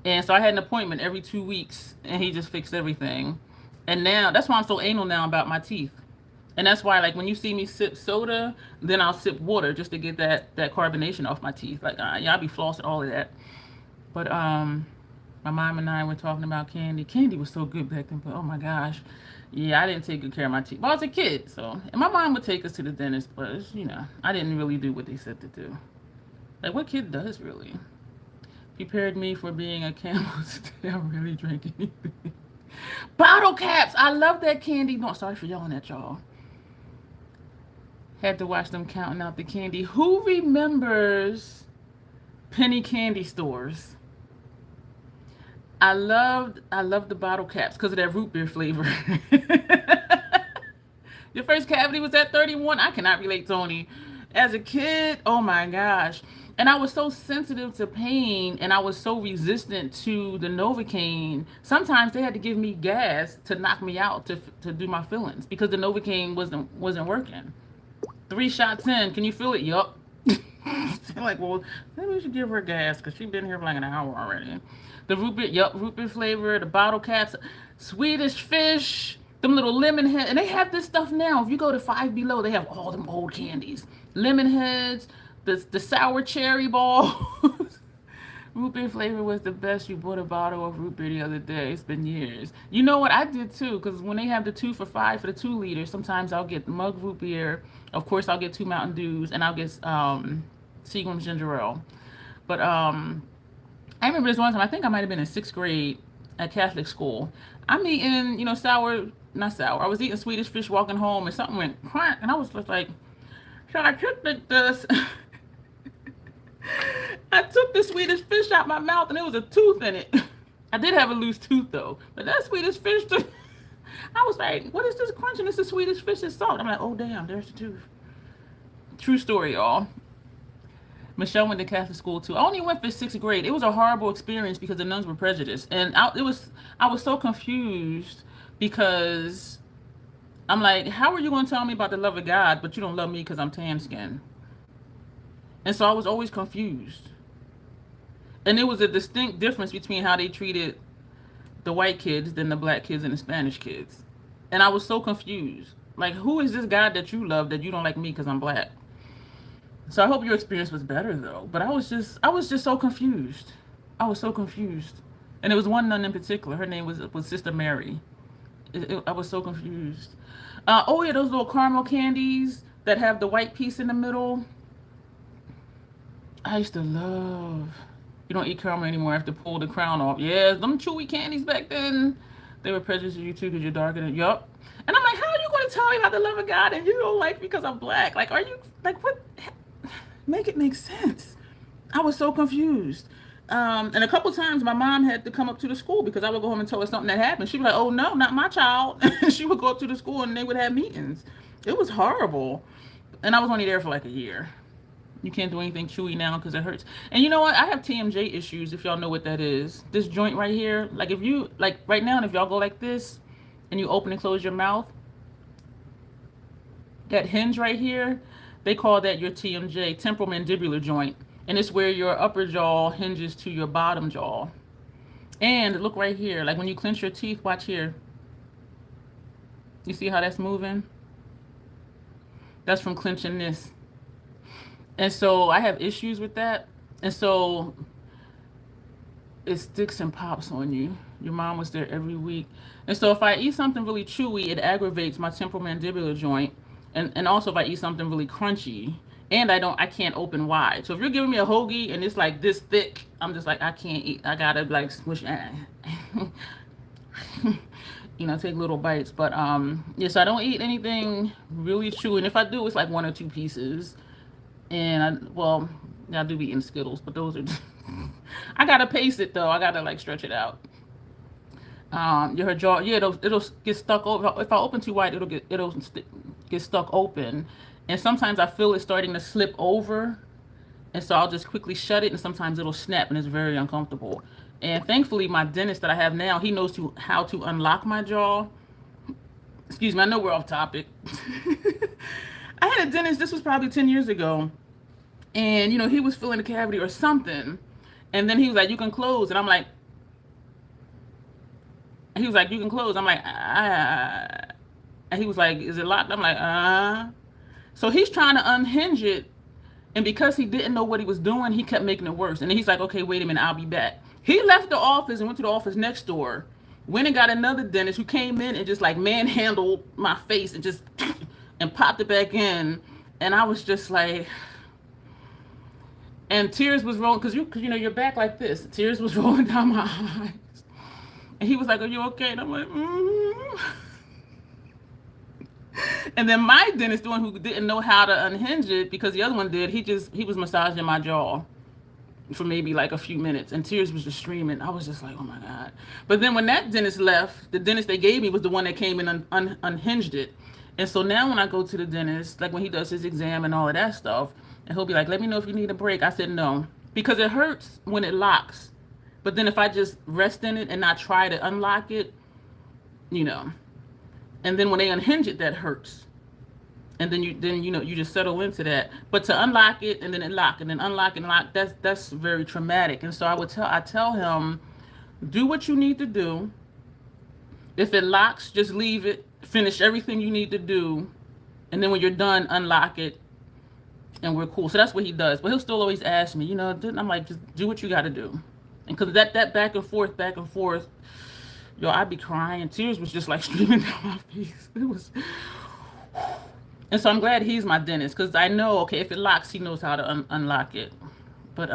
And so I had an appointment every 2 weeks and he just fixed everything. And now, that's why I'm so anal now about my teeth. And that's why, like, when you see me sip soda, then I'll sip water just to get that carbonation off my teeth. Like, yeah, I'll be flossing all of that. But my mom and I were talking about candy. Candy was so good back then, but oh my gosh. Yeah, I didn't take good care of my teeth. Well, I was a kid, so. And my mom would take us to the dentist, but, I didn't really do what they said to do. Like, what kid does, really? Prepared me for being a camel today. I really drank anything. Bottle caps! I love that candy. No, sorry for yelling at y'all. Had to watch them counting out the candy. Who remembers penny candy stores? I loved the bottle caps because of that root beer flavor. Your first cavity was at 31? I cannot relate, Tony. As a kid, oh my gosh. And I was so sensitive to pain and I was so resistant to the Novocaine. Sometimes they had to give me gas to knock me out to do my fillings because the Novocaine wasn't working. 3 shots in, can you feel it? Yup. I'm like, well, maybe we should give her gas because she's been here for like an hour already. The root beer, yup, root beer flavor, the bottle caps, Swedish fish, them little lemon heads. And they have this stuff now. If you go to Five Below, they have all them old candies. Lemon heads, the sour cherry balls. Root beer flavor was the best. You bought a bottle of root beer the other day. It's been years. You know what? I did too, because when they have the 2 for $5 for the 2 liters, sometimes I'll get mug root beer. Of course, I'll get 2 Mountain Dews, and I'll get Seagram's ginger ale. But I remember this one time, I think I might have been in 6th grade at Catholic school. I'm eating, not sour. I was eating Swedish fish walking home, and something went crack, and I was just like, so I took this. I took the Swedish fish out my mouth, and there was a tooth in it. I did have a loose tooth, though, but that Swedish fish tooth, I was like, what is this crunching? It's a Swedish fish, it's salt. I'm like, oh, damn, there's the tooth. True story, y'all. Michelle went to Catholic school too. I only went for 6th grade. It was a horrible experience because the nuns were prejudiced, and I was so confused because I'm like, how are you going to tell me about the love of God, but you don't love me because I'm tan skinned? And so I was always confused, and there was a distinct difference between how they treated the white kids than the black kids and the Spanish kids, and I was so confused. Like, who is this God that you love that you don't like me because I'm black? So I hope your experience was better though. But I was just so confused. I was so confused. And there was one nun in particular. Her name was Sister Mary. I was so confused. Oh yeah, those little caramel candies that have the white piece in the middle. I used to love. You don't eat caramel anymore. I have to pull the crown off. Yeah, them chewy candies back then. They were prejudiced you too because you're darker than. Yup. And I'm like, how are you going to tell me about the love of God and you don't like me because I'm black? Like, are you like what? Make it make sense. I was so confused. And a couple times my mom had to come up to the school because I would go home and tell her something that happened. She'd be like, oh no, not my child. She would go up to the school and they would have meetings. It was horrible. And I was only there for like a year. You can't do anything chewy now because it hurts. And you know what? I have TMJ issues, if y'all know what that is. This joint right here, like if you, like right now, if y'all go like this and you open and close your mouth, that hinge right here, they call that your TMJ, temporomandibular joint. And it's where your upper jaw hinges to your bottom jaw. And look right here, like when you clench your teeth, watch here. You see how that's moving? That's from clenching this. And so I have issues with that. And so it sticks and pops on you. Your mom was there every week. And so if I eat something really chewy, it aggravates my temporomandibular joint. And also if I eat something really crunchy, and I can't open wide. So if you're giving me a hoagie and it's like this thick, I'm just like, I can't eat. I gotta like smush, take little bites. But yeah, so I don't eat anything really chewy. And if I do, it's like 1 or 2 pieces. And I do be eating Skittles, but those are, I gotta pace it though. I gotta like stretch it out. Her jaw, yeah, it'll get stuck over. If I open too wide, it'll get stuck open, and sometimes I feel it starting to slip over, and so I'll just quickly shut it, and sometimes it'll snap, and it's very uncomfortable. And thankfully, my dentist that I have now, he knows how to unlock my jaw, Excuse me, I know we're off topic. I had a dentist, this was probably 10 years ago, and he was filling a cavity or something. And then he was like, "You can close." And I'm like, he was like, "You can close." I'm like, ah. And he was like, "Is it locked?" I'm like, ah. So he's trying to unhinge it. And because he didn't know what he was doing, he kept making it worse. And then he's like, "Okay, wait a minute, I'll be back." He left the office and went to the office next door. Went and got another dentist who came in and just like manhandled my face and just and popped it back in. And I was just like, and tears was rolling because you're back like this. Tears was rolling down my eyes. And he was like, "Are you okay?" And I'm like, And then my dentist, the one who didn't know how to unhinge it because the other one did, he was massaging my jaw for maybe like a few minutes, and tears was just streaming. I was just like, "Oh my God." But then when that dentist left, the dentist they gave me was the one that came in and unhinged it. And so now when I go to the dentist, like when he does his exam and all of that stuff, and he'll be like, "Let me know if you need a break." I said no, because it hurts when it locks. But then if I just rest in it and not try to unlock it, you know, and then when they unhinge it, that hurts. And then you just settle into that. But to unlock it and then it lock and then unlock and lock, that's very traumatic. And so I tell him, do what you need to do. If it locks, just leave it. Finish everything you need to do, and then when you're done, unlock it, and we're cool. So that's what he does. But he'll still always ask me, I'm like, just do what you got to do. And because that back and forth, yo, I'd be crying. Tears was just like streaming down my face. It was. And so I'm glad he's my dentist because I know, okay, if it locks, he knows how to unlock it. But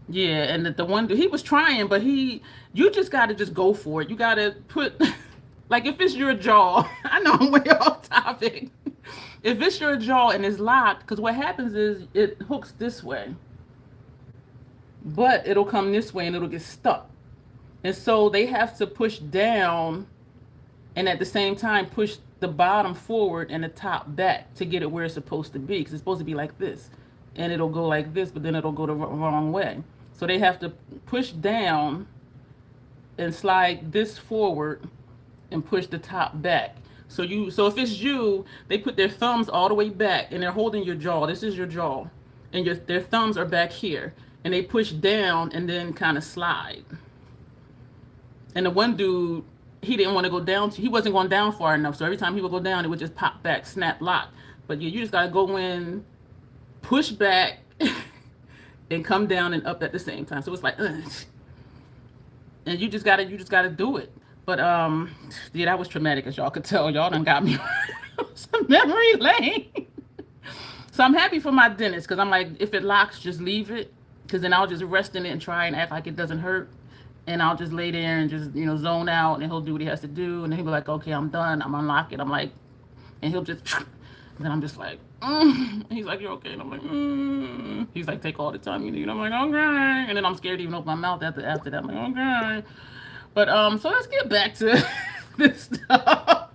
yeah, and the one he was trying, but you just got to just go for it. You got to put, like if it's your jaw, I know I'm way off topic. If it's your jaw and it's locked, because what happens is it hooks this way, but it'll come this way and it'll get stuck. And so they have to push down and at the same time push the bottom forward and the top back to get it where it's supposed to be, because it's supposed to be like this and it'll go like this, but then it'll go the wrong way. So they have to push down and slide this forward and push the top back. So if it's you, they put their thumbs all the way back and they're holding your jaw. This is your jaw, and their thumbs are back here, and they push down and then kind of slide. And the one dude, he didn't want to go down. He wasn't going down far enough. So every time he would go down, it would just pop back, snap, lock. But you just gotta go in, push back, and come down and up at the same time. So it's like, ugh. And you just gotta do it. But yeah, that was traumatic, as y'all could tell. Y'all done got me some memory lane. So I'm happy for my dentist, because I'm like, if it locks, just leave it, because then I'll just rest in it and try and act like it doesn't hurt. And I'll just lay there and just, zone out, and he'll do what he has to do. And then he'll be like, "Okay, I'm done. I'm unlocking." I'm like, and he'll just, and then I'm just like, He's like, "You're okay." And I'm like, He's like, "Take all the time you need." I'm like, "Okay." And then I'm scared to even open my mouth after that. I'm like, "Okay." But so let's get back to this stuff.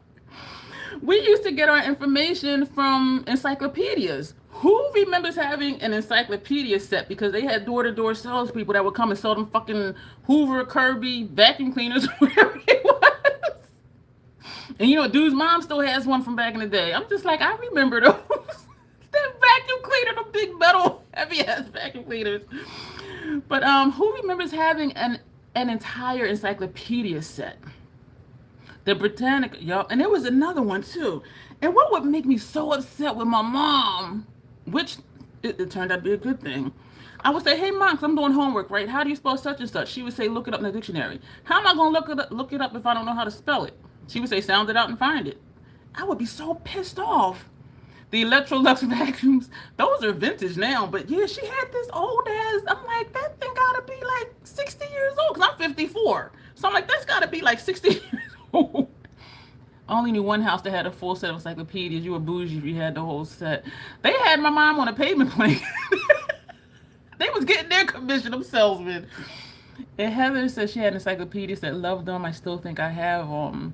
We used to get our information from encyclopedias. Who remembers having an encyclopedia set? Because they had door-to-door salespeople that would come and sell them fucking Hoover, Kirby, vacuum cleaners, whatever it was. And dude's mom still has one from back in the day. I'm just like, I remember those. That vacuum cleaner, the big metal, heavy-ass vacuum cleaners. But who remembers having an entire encyclopedia set? The Britannica, y'all. And there was another one, too. And what would make me so upset with my mom, which it turned out to be a good thing, I would say, "Hey, Mom, I'm doing homework, right? How do you spell such and such?" She would say, "Look it up in the dictionary." How am I going to look it up if I don't know how to spell it? She would say, "Sound it out and find it." I would be so pissed off. The Electrolux vacuums, those are vintage now, but yeah, she had this old ass, I'm like, that thing gotta be like 60 years old, because I'm 54. So I'm like, that's gotta be like 60 years old. I only knew one house that had a full set of encyclopedias. You were bougie if you had the whole set. They had my mom on a payment plan. They was getting their commission, them salesmen. And Heather said she had encyclopedias that loved them. I still think I have them.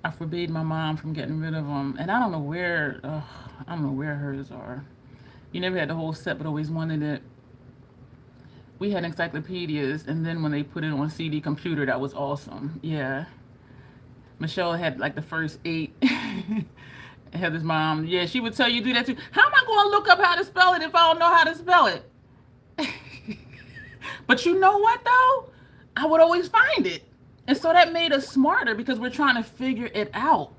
I forbade my mom from getting rid of them. And I don't know where hers are. You never had the whole set, but always wanted it. We had encyclopedias, and then when they put it on CD computer, that was awesome. Yeah. Michelle had like the first 8. Heather's mom, yeah, she would tell you do that too. How am I going to look up how to spell it if I don't know how to spell it? But you know what though? I would always find it. And so that made us smarter because we're trying to figure it out.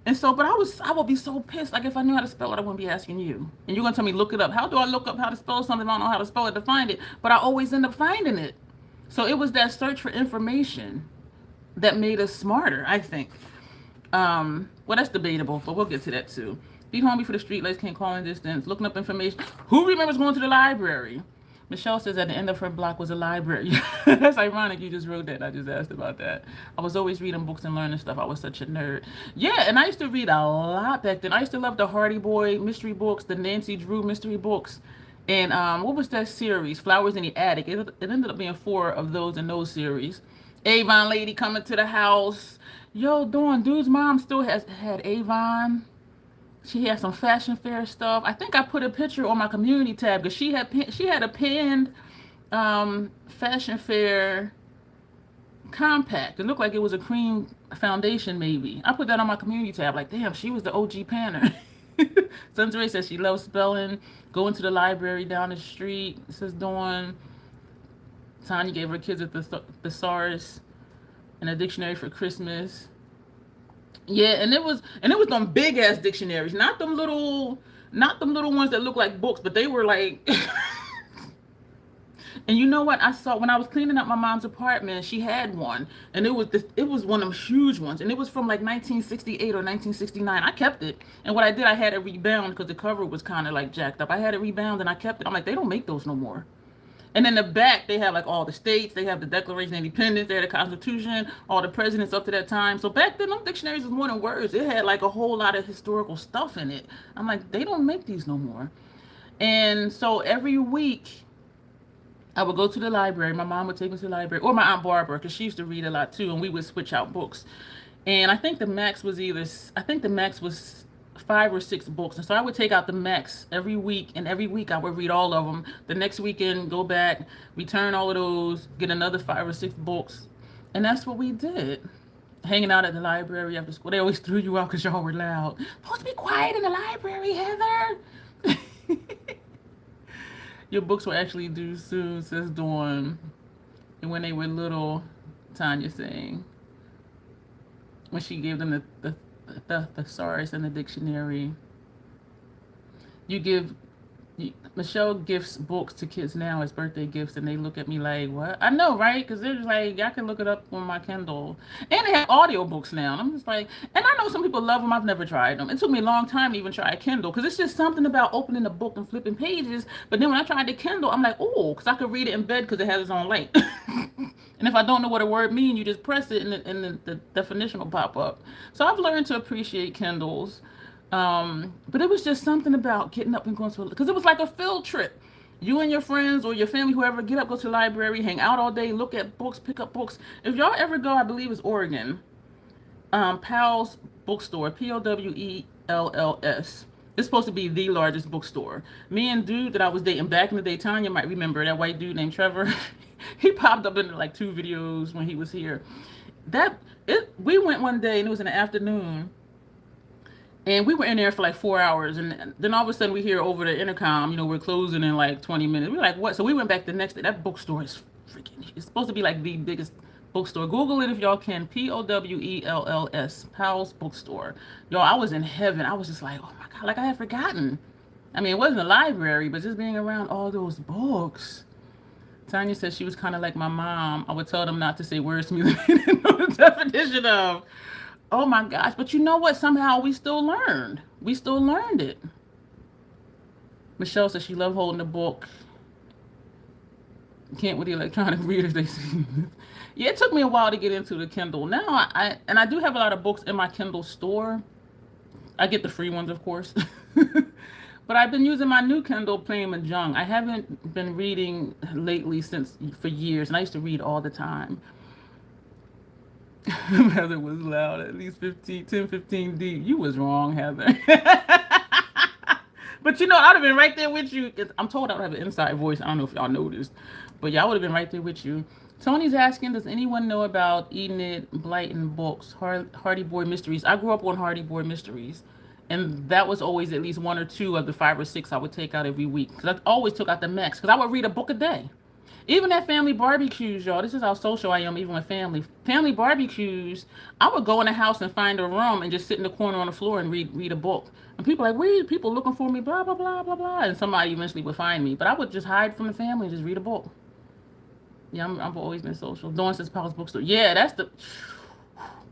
And so, but I would be so pissed. Like if I knew how to spell it, I wouldn't be asking you. And you're gonna tell me look it up. How do I look up how to spell something if I don't know how to spell it to find it? But I always end up finding it. So it was that search for information that made us smarter, I think. Well, that's debatable, but we'll get to that too. Be home before the street lights can't call in distance. Looking up information. Who remembers going to the library? Michelle says at the end of her block was a library. That's ironic you just wrote that. I just asked about that. I was always reading books and learning stuff. I was such a nerd. Yeah, and I used to read a lot back then. I used to love the Hardy Boy mystery books, the Nancy Drew mystery books. And what was that series? Flowers in the Attic. It ended up being 4 of those in those series. Avon lady coming to the house. Yo, Dawn, dude's mom still had Avon. She had some fashion fair stuff. I think I put a picture on my community tab because she had a pinned fashion fair compact. It looked like it was a cream foundation maybe. I put that on my community tab. Like, damn, she was the OG panner. Sunray says she loves spelling. Going to the library down the street. Says Dawn. Tanya gave her kids a thesaurus and a dictionary for Christmas. Yeah, and it was them big ass dictionaries, not them little ones that look like books, but they were like. And you know what I saw when I was cleaning up my mom's apartment? She had one, and it was one of them huge ones, and it was from like 1968 or 1969. I kept it, and what I did, I had it rebound because the cover was kind of like jacked up. I had it rebound and I kept it. I'm like, they don't make those no more. And in the back, they have like all the states. They have the Declaration of Independence. They had the Constitution, all the presidents up to that time. So back then, them dictionaries was more than words. It had like a whole lot of historical stuff in it. I'm like, they don't make these no more. And so every week, I would go to the library. My mom would take me to the library, or my Aunt Barbara, because she used to read a lot too, and we would switch out books. And I think the max was 5 or 6 books. And so I would take out the max every week, and every week I would read all of them. The next weekend, go back, return all of those, get another 5 or 6 books. And that's what we did. Hanging out at the library after school. They always threw you out because y'all were loud. Supposed to be quiet in the library, Heather. Your books will actually due soon, says Dawn. And when they were little, Tanya saying, when she gave them the thesaurus and the dictionary. Michelle gifts books to kids now as birthday gifts, and they look at me like, what? I know, right? Because they're just like, I can look it up on my Kindle. And they have audio books now. And I'm just like, and I know some people love them. I've never tried them. It took me a long time to even try a Kindle because it's just something about opening a book and flipping pages. But then when I tried the Kindle, I'm like, oh, because I could read it in bed because it has its own light. And if I don't know what a word means, you just press it and the definition will pop up. So I've learned to appreciate Kindles. But it was just something about getting up and going to, because it was like a field trip. You and your friends or your family, whoever, get up, go to the library, hang out all day, look at books, pick up books. If y'all ever go, I believe it's Oregon, Powell's bookstore, Powells. It's supposed to be the largest bookstore. Me and dude that I was dating back in the day, Tanya might remember, that white dude named Trevor. He popped up in like 2 videos when he was here. We went one day and it was in the afternoon. And we were in there for like 4 hours, and then all of a sudden we hear over the intercom, we're closing in like 20 minutes. We're like, what? So we went back the next day. That bookstore is freaking, it's supposed to be like the biggest bookstore. Google it if y'all can, Powells, Powell's bookstore. Y'all, I was in heaven. I was just like, oh my God, like I had forgotten. I mean, it wasn't a library, but just being around all those books. Tanya said she was kind of like my mom. I would tell them not to say words to me that they didn't know the definition of. Oh my gosh, but you know what? Somehow we still learned. We still learned it. Michelle says she loved holding the book. Can't with the electronic readers, they see. Yeah, it took me a while to get into the Kindle. Now I do have a lot of books in my Kindle store. I get the free ones, of course. But I've been using my new Kindle plain Mahjong. I haven't been reading lately for years, and I used to read all the time. Heather was loud, at least 10, 15 deep. You was wrong, Heather. But I'd have been right there with you. I'm told I would have an inside voice. I don't know if y'all noticed, but y'all would have been right there with you. Tony's asking, does anyone know about Enid Blyton books, Hardy Boy Mysteries? I grew up on Hardy Boy Mysteries, and that was always at least one or two of the 5 or 6 I would take out every week because I always took out the max because I would read a book a day. Even at family barbecues, y'all, this is how social I am, even with family. Family barbecues, I would go in the house and find a room and just sit in the corner on the floor and read a book. And people are like, where are people looking for me, blah, blah, blah, blah, blah. And somebody eventually would find me. But I would just hide from the family and just read a book. Yeah, I've always been social. Dawn says Powell's bookstore. Yeah, that's the.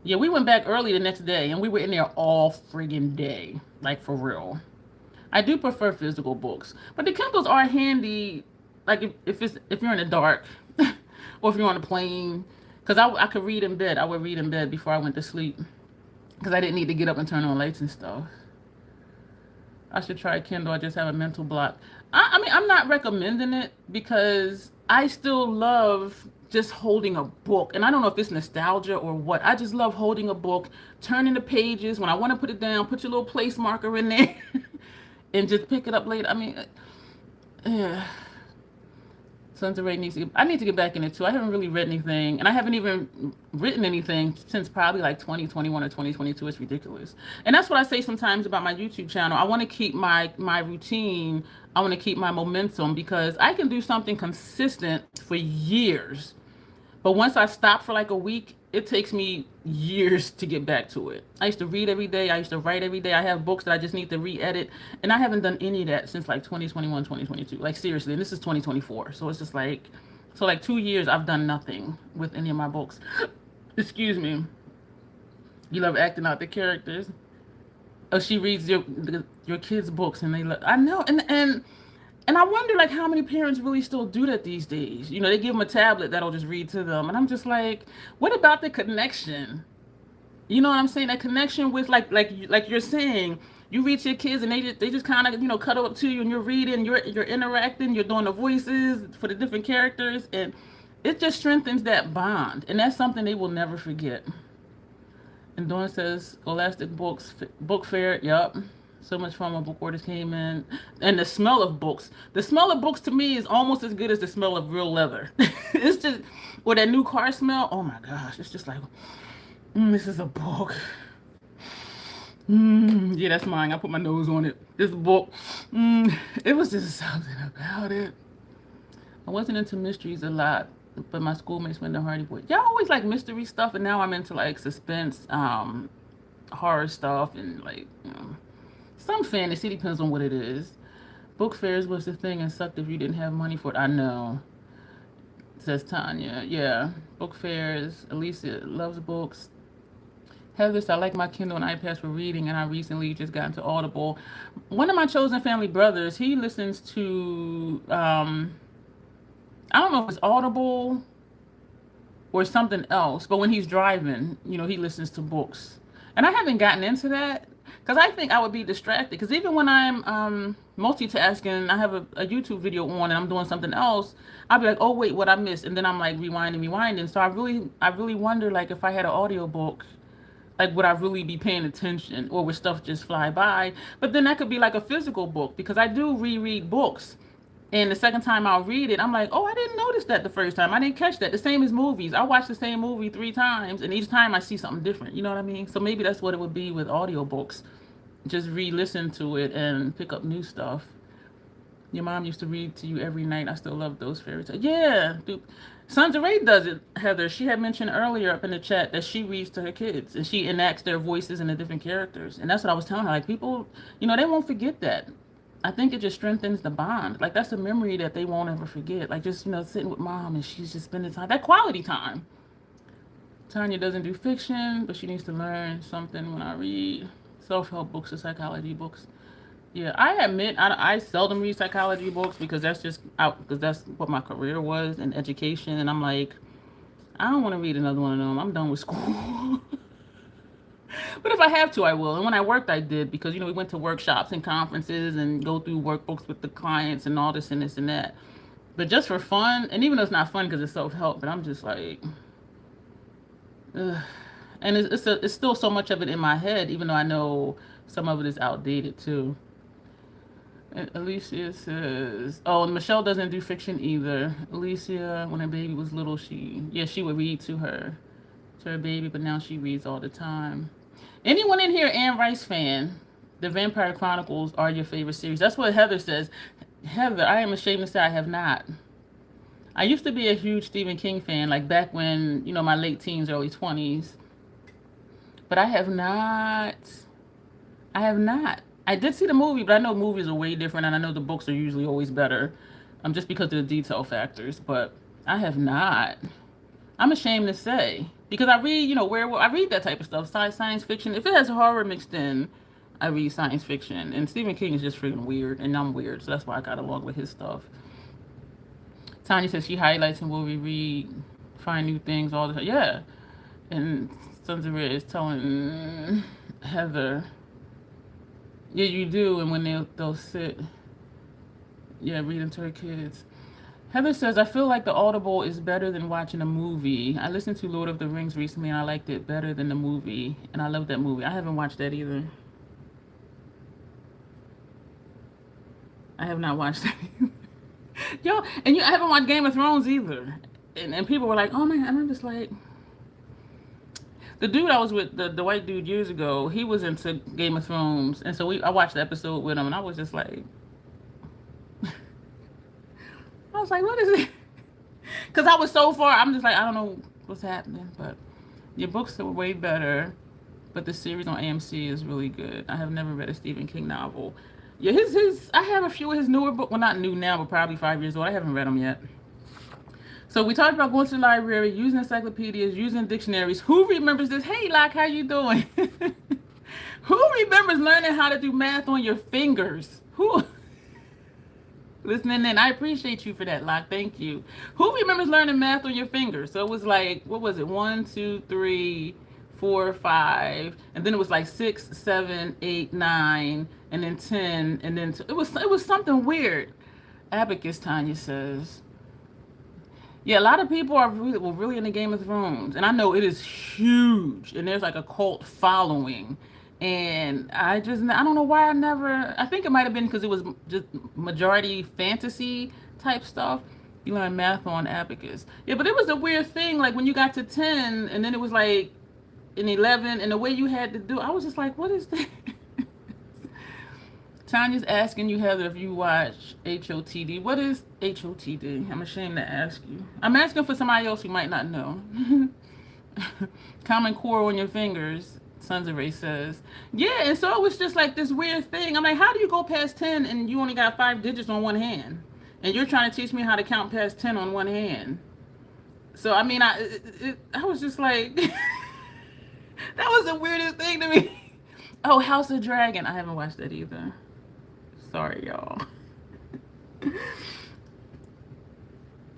Yeah, we went back early the next day and we were in there all friggin' day. Like, for real. I do prefer physical books. But the Kindles are handy, like if you're in the dark or if you're on a plane. Because I could read in bed. I would read in bed before I went to sleep. Because I didn't need to get up and turn on lights and stuff. I should try Kindle. I just have a mental block. I mean, I'm not recommending it because I still love just holding a book. And I don't know if it's nostalgia or what. I just love holding a book, turning the pages. When I want to put it down, put your little place marker in there and just pick it up later. I mean, yeah. Sons of Ray needs to I need to get back in it too. I haven't really read anything, and I haven't even written anything since probably like 2021 or 2022. It's ridiculous. And that's what I say sometimes about my YouTube channel. I want to keep my routine. I want to keep my momentum because I can do something consistent for years. But once I stop for like a week, it takes me years to get back to it. I used to read every day. I used to write every day. I have books that I just need to re-edit. And I haven't done any of that since like 2021, 2022. Like seriously, and this is 2024. So it's just like, 2 years I've done nothing with any of my books. Excuse me. You love acting out the characters. Oh, she reads your kids' books and they love, I know. And I wonder, like, how many parents really still do that these days? You know, they give them a tablet that'll just read to them. And I'm just like, what about the connection? You know what I'm saying? That connection with, like you're saying, you read to your kids and they just kind of, cuddle up to you and you're reading, you're interacting, you're doing the voices for the different characters. And it just strengthens that bond. And that's something they will never forget. And Dawn says, Scholastic Books, Book Fair, yup. So much fun when book orders came in. And the smell of books. The smell of books to me is almost as good as the smell of real leather. It's just, or that new car smell. Oh my gosh. It's just like, this is a book. Yeah, that's mine. I put my nose on it. This book. It was just something about it. I wasn't into mysteries a lot, but my schoolmates went to Hardy Boy. Y'all always like mystery stuff, and now I'm into like suspense, horror stuff, and like, some fantasy, depends on what it is. Book fairs was the thing and sucked if you didn't have money for it. I know. Says Tanya. Yeah. Book fairs. Alicia loves books. Heather said, I like my Kindle and iPads for reading, and I recently just got into Audible. One of my chosen family brothers, he listens to, I don't know if it's Audible or something else, but when he's driving, he listens to books. And I haven't gotten into that. Because I think I would be distracted. Because even when I'm multitasking, I have a YouTube video on and I'm doing something else, I'll be like, oh, wait, what I missed? And then I'm like rewinding. So I really wonder, like, if I had an audiobook, like, would I really be paying attention? Or would stuff just fly by? But then that could be like a physical book. Because I do reread books. And the second time I'll read it, I'm like, oh, I didn't notice that the first time. I didn't catch that. The same as movies. I watch the same movie 3 times, and each time I see something different. You know what I mean? So maybe that's what it would be with audiobooks. Just re-listen to it and pick up new stuff. Your mom used to read to you every night. I still love those fairy tales. Yeah, dude. Sons of Ray does it, Heather. She had mentioned earlier up in the chat that she reads to her kids, and she enacts their voices and the different characters. And that's what I was telling her. Like, people, they won't forget that. I think it just strengthens the bond. Like, that's a memory that they won't ever forget. Like, just, sitting with mom and she's just spending time. That quality time. Tanya doesn't do fiction, but she needs to learn something when I read self-help books or psychology books. Yeah, I admit I seldom read psychology books because that's just out, because that's what my career was in education. And I'm like, I don't want to read another one of them. I'm done with school. But if I have to, I will. And when I worked, I did because, we went to workshops and conferences and go through workbooks with the clients and all this and this and that. But just for fun, and even though it's not fun because it's self-help, but I'm just like, ugh. And it's still so much of it in my head, even though I know some of it is outdated too. And Alicia says, oh, and Michelle doesn't do fiction either. Alicia, when her baby was little, she would read to her baby, but now she reads all the time. Anyone in here Anne Rice fan? The Vampire Chronicles are your favorite series. That's what Heather says. Heather, I am ashamed to say I have not. I used to be a huge Stephen King fan, like back when, my late teens, early 20s. But I have not. I have not. I did see the movie, but I know movies are way different, and I know the books are usually always better, just because of the detail factors. But I have not. I'm ashamed to say because I read, I read that type of stuff, science fiction. If it has horror mixed in, I read science fiction. And Stephen King is just freaking weird, and I'm weird, so that's why I got along with his stuff. Tanya says she highlights and will reread, find new things all the time. Yeah, and Sons of Red is telling Heather. Yeah, you do, and when they'll sit, reading to her kids. Heather says, I feel like the Audible is better than watching a movie. I listened to Lord of the Rings recently, and I liked it better than the movie, and I love that movie. I haven't watched that either. I have not watched that either. Yo, and I haven't watched Game of Thrones either. And people were like, oh my God, and I'm just like, the dude I was with, the white dude years ago, he was into Game of Thrones, and so I watched the episode with him, and I was just like, I was like, what is it? Because I was so far, I'm just like, I don't know what's happening, but your books are way better, but the series on AMC is really good. I have never read a Stephen King novel. Yeah, I have a few of his newer books, well, not new now, but probably 5 years old. I haven't read them yet. So we talked about going to the library, using encyclopedias, using dictionaries. Who remembers this? Hey, Locke, how you doing? Who remembers learning how to do math on your fingers? Who? Listening in. I appreciate you for that, Locke. Thank you. Who remembers learning math on your fingers? So it was like, what was it? 1, 2, 3, 4, 5, and then it was like 6, 7, 8, 9, and then 10, and then it was something weird. Abacus, Tanya says. Yeah, a lot of people were really into Game of Thrones, and I know it is huge, and there's like a cult following. And I don't know why I think it might have been because it was just majority fantasy type stuff. You learn math on Abacus. Yeah, but it was a weird thing, like when you got to 10, and then it was like in 11, and the way you had to do, I was just like, what is that? Tanya's asking you, Heather, if you watch HOTD. What is HOTD? I'm ashamed to ask you. I'm asking for somebody else who might not know. Common Core on your fingers, Sons of Ray says. Yeah, and so it was just like this weird thing. I'm like, how do you go past 10 and you only got 5 digits on one hand? And you're trying to teach me how to count past 10 on one hand. So, I mean, I was just like, that was the weirdest thing to me. Oh, House of Dragon. I haven't watched that either. Sorry, y'all.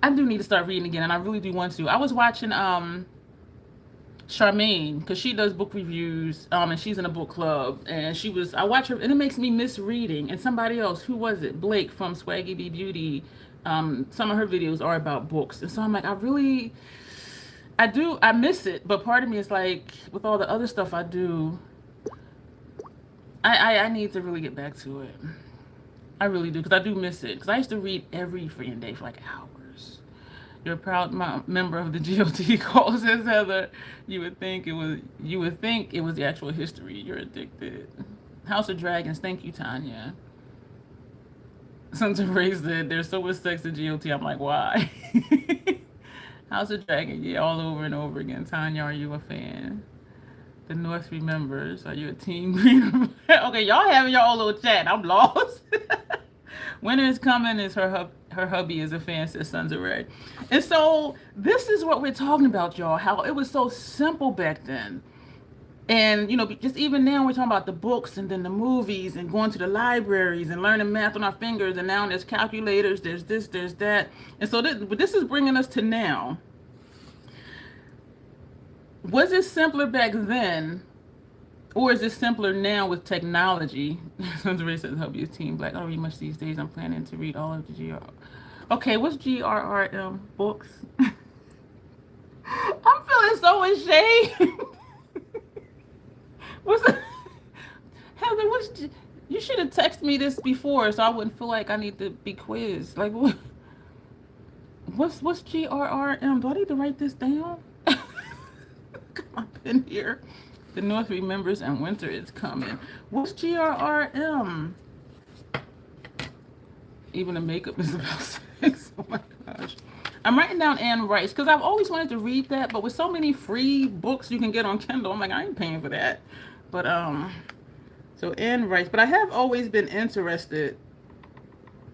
I do need to start reading again, and I really do want to. I was watching Charmaine, because she does book reviews, and she's in a book club, and I watch her, and it makes me miss reading. And somebody else, who was it? Blake from Quigley Blvd. Some of her videos are about books, and so I'm like, I miss it, but part of me is like, with all the other stuff I do, I need to really get back to it. I really do, because I do miss it. Because I used to read every freaking day for like hours. You're a proud member of the GOT call, says Heather. You would think it was the actual history. You're addicted. House of Dragons. Thank you, Tanya. Sons of Ray said there's so much sex in GOT. I'm like, why? House of Dragon. Yeah, all over and over again. Tanya, are you a fan? The North remembers. Are you a team reader? Okay, y'all having your own little chat. I'm lost. Winter is coming. Is her hubby is a fan, says Sons of Red. And so this is what we're talking about, y'all. How it was so simple back then. And, just even now we're talking about the books and then the movies and going to the libraries and learning math on our fingers. And now there's calculators. There's this, there's that. And so this is bringing us to now. Was it simpler back then, or is it simpler now with technology? Sons of Ray says, help your team black. I don't read much these days. I'm planning to read all of the GR. Okay, what's GRRM books? I'm feeling so ashamed. What's the, Heather, You should have texted me this before so I wouldn't feel like I need to be quizzed. Like, what's GRRM? Do I need to write this down? Got my pen here. The North remembers and winter is coming. What's GRRM? Even the makeup is about sex. Oh my gosh. I'm writing down Anne Rice because I've always wanted to read that, but with so many free books you can get on Kindle, I'm like, I ain't paying for that. But so Anne Rice. But I have always been interested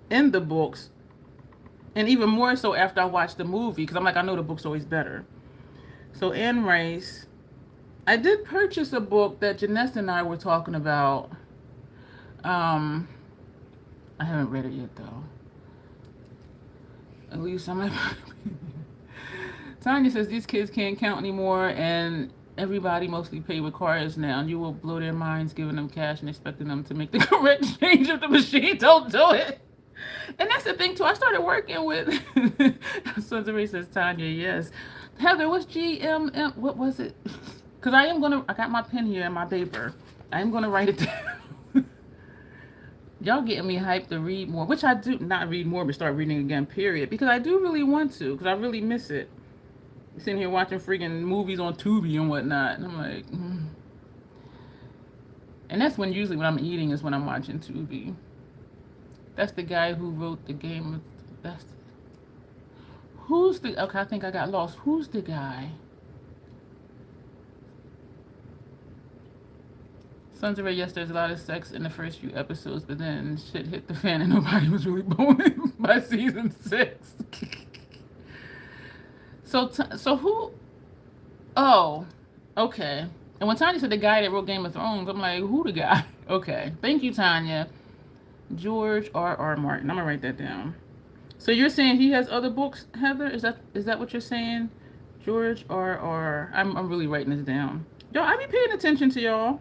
in the books, and even more so after I watched the movie, because I'm like, I know the book's always better. So Anne Rice. I did purchase a book that Janessa and I were talking about. I haven't read it yet though. At least I'm like, Tanya says these kids can't count anymore and everybody mostly pay with cards now. And you will blow their minds giving them cash and expecting them to make the correct change if the machine don't do it. And that's the thing too. I started working with Sons of Ray says Tanya, yes. Heather, what's GMM? What was it? Because I got my pen here and my paper. I am gonna write it down. Y'all getting me hyped to read more, which I do not read more, but start reading again, period. Because I do really want to, because I really miss it. Sitting here watching freaking movies on Tubi and whatnot. And I'm like, And that's usually when I'm eating is when I'm watching Tubi. That's the guy who wrote the game of, okay, I think I got lost. Who's the guy? Sons of Ray, yes, there's a lot of sex in the first few episodes, but then shit hit the fan and nobody was really boning by season 6. So who? Oh, okay. And when Tanya said the guy that wrote Game of Thrones, I'm like, who the guy? Okay. Thank you, Tanya. George R.R. Martin. I'm going to write that down. So you're saying he has other books, Heather? Is that what you're saying? George R.R. I'm really writing this down. Y'all, I be paying attention to y'all.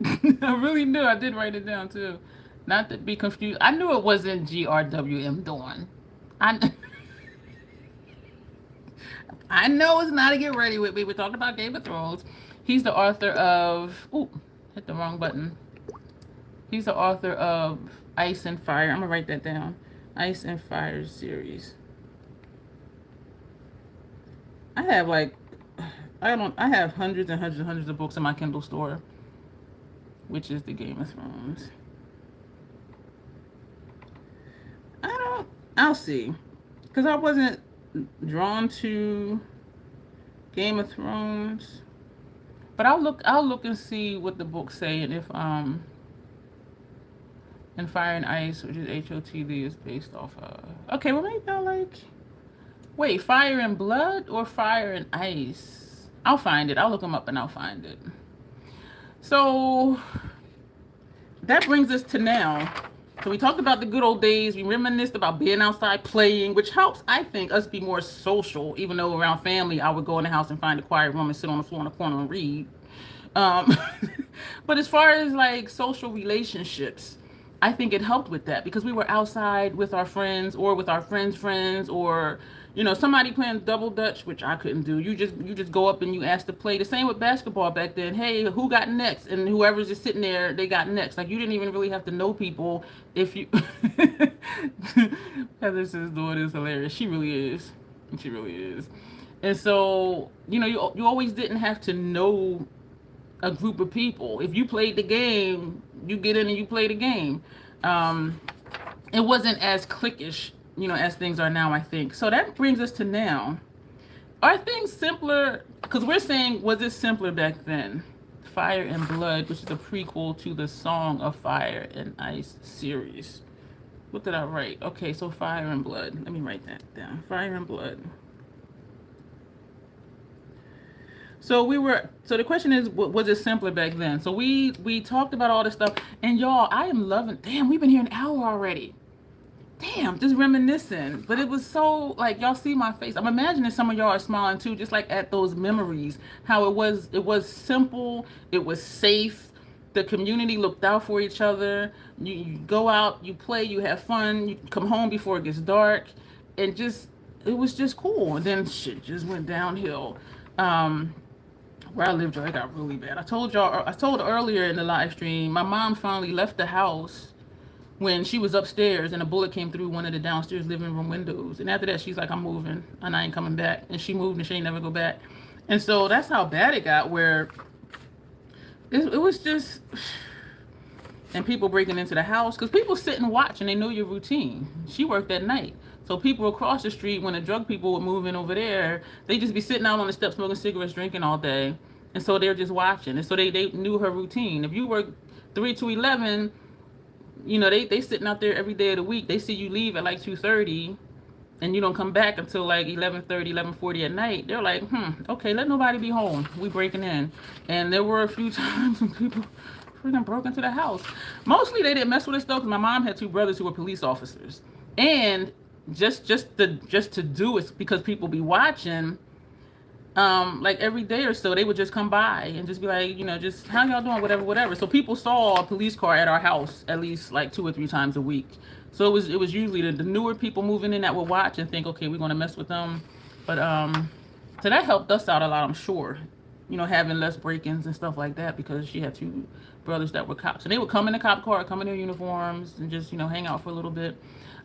I really knew. I did write it down too. Not to be confused. I knew it wasn't GRWM Dawn. I know it's not to get ready with me. We're talking about Game of Thrones. He's the author of... Ooh, hit the wrong button. He's the author of Ice and Fire. I'm going to write that down. Ice and Fire series. I have I have hundreds and hundreds and hundreds of books in my Kindle store, which is the Game of Thrones. I'll see. Because I wasn't drawn to Game of Thrones. But I'll look and see what the books say, and if and Fire and Ice, which is HOTD, is based off of. Okay, well maybe I'll wait, Fire and Blood or Fire and Ice? I'll find it. I'll look them up and I'll find it. So that brings us to now. So we talked about the good old days. We reminisced about being outside playing, which helps, I think, us be more social. Even though around family, I would go in the house and find a quiet room and sit on the floor in the corner and read. But as far as social relationships, I think it helped with that because we were outside with our friends or with our friends' friends, or somebody playing double dutch, which I couldn't do. You just go up and you ask to play. The same with basketball back then. Hey, who got next? And whoever's just sitting there, they got next. Like, you didn't even really have to know people if you. Heather says, "Daughter is hilarious." She really is. She really is. And so you always didn't have to know a group of people. If you played the game, you get in and you play the game. It wasn't as cliquish, as things are now, I think. So that brings us to now. Are things simpler? Because we're saying, was it simpler back then? Fire and Blood, which is a prequel to the Song of Fire and Ice series. What did I write? Okay, so Fire and Blood. Let me write that down. Fire and Blood. So the question is, was it simpler back then? So we talked about all this stuff, and y'all, I am loving, damn, we've been here an hour already. Damn, just reminiscing. But it was so, y'all see my face. I'm imagining some of y'all are smiling too, just at those memories, how it was simple, it was safe, the community looked out for each other, you go out, you play, you have fun, you come home before it gets dark, and it was just cool. And then shit just went downhill. Where I live, Joe, it got really bad. I told earlier in the live stream, my mom finally left the house when she was upstairs and a bullet came through one of the downstairs living room windows. And after that, she's like, I'm moving and I ain't coming back. And she moved and she ain't never go back. And so that's how bad it got, where it was just, and people breaking into the house because people sit and watch and they know your routine. She worked at night. So people across the street, when the drug people would move in over there, they just be sitting out on the steps smoking cigarettes, drinking all day. And so they're just watching. And so they knew her routine. If you work 3 to 11, you know, they sitting out there every day of the week. They see you leave at like 2:30 and you don't come back until like 11:30, 11:40 at night. They're like, okay, let nobody be home. We breaking in. And there were a few times when people freaking broke into the house. Mostly they didn't mess with us though, because my mom had 2 brothers who were police officers. And just to do it because people be watching, like every day or so they would just come by and just be like, you know, just how y'all doing, whatever. So people saw a police car at our house at least like 2 or 3 times a week. So it was usually the newer people moving in that would watch and think, okay, we're gonna mess with them. But so that helped us out a lot, I'm sure, you know, having less break-ins and stuff like that, because she had 2 brothers that were cops and they would come in the cop car, come in their uniforms and just, you know, hang out for a little bit.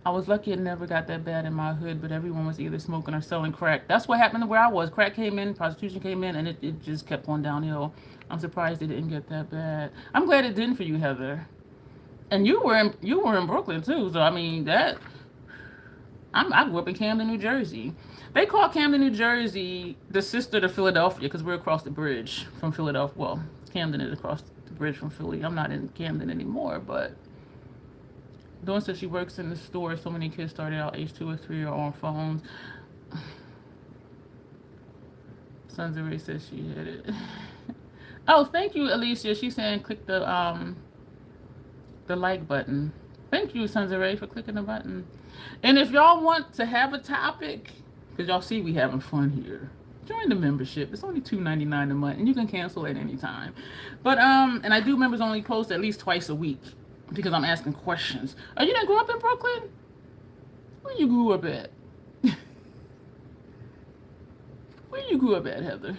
I was lucky it never got that bad in my hood, but everyone was either smoking or selling crack. That's what happened where I was. Crack came in, prostitution came in, and it just kept going downhill. I'm surprised it didn't get that bad. I'm glad it didn't for you, Heather. And you were in Brooklyn too, so I mean that. I grew up in Camden, New Jersey. They call Camden, New Jersey, the sister to Philadelphia because we're across the bridge from Philadelphia. Well, Camden is across the bridge from Philly. I'm not in Camden anymore, but Dawn says she works in the store. So many kids started out age 2 or 3 or on phones. Sons of Ray says she hit it. Oh, thank you, Alicia. She's saying click the like button. Thank you, Sons of Ray, for clicking the button. And if y'all want to have a topic, because y'all see we having fun here, join the membership. It's only $2.99 a month, and you can cancel at any time. But and I do members only post at least twice a week, because I'm asking questions. Oh, you didn't grow up in Brooklyn? Where you grew up at? Where you grew up at, Heather?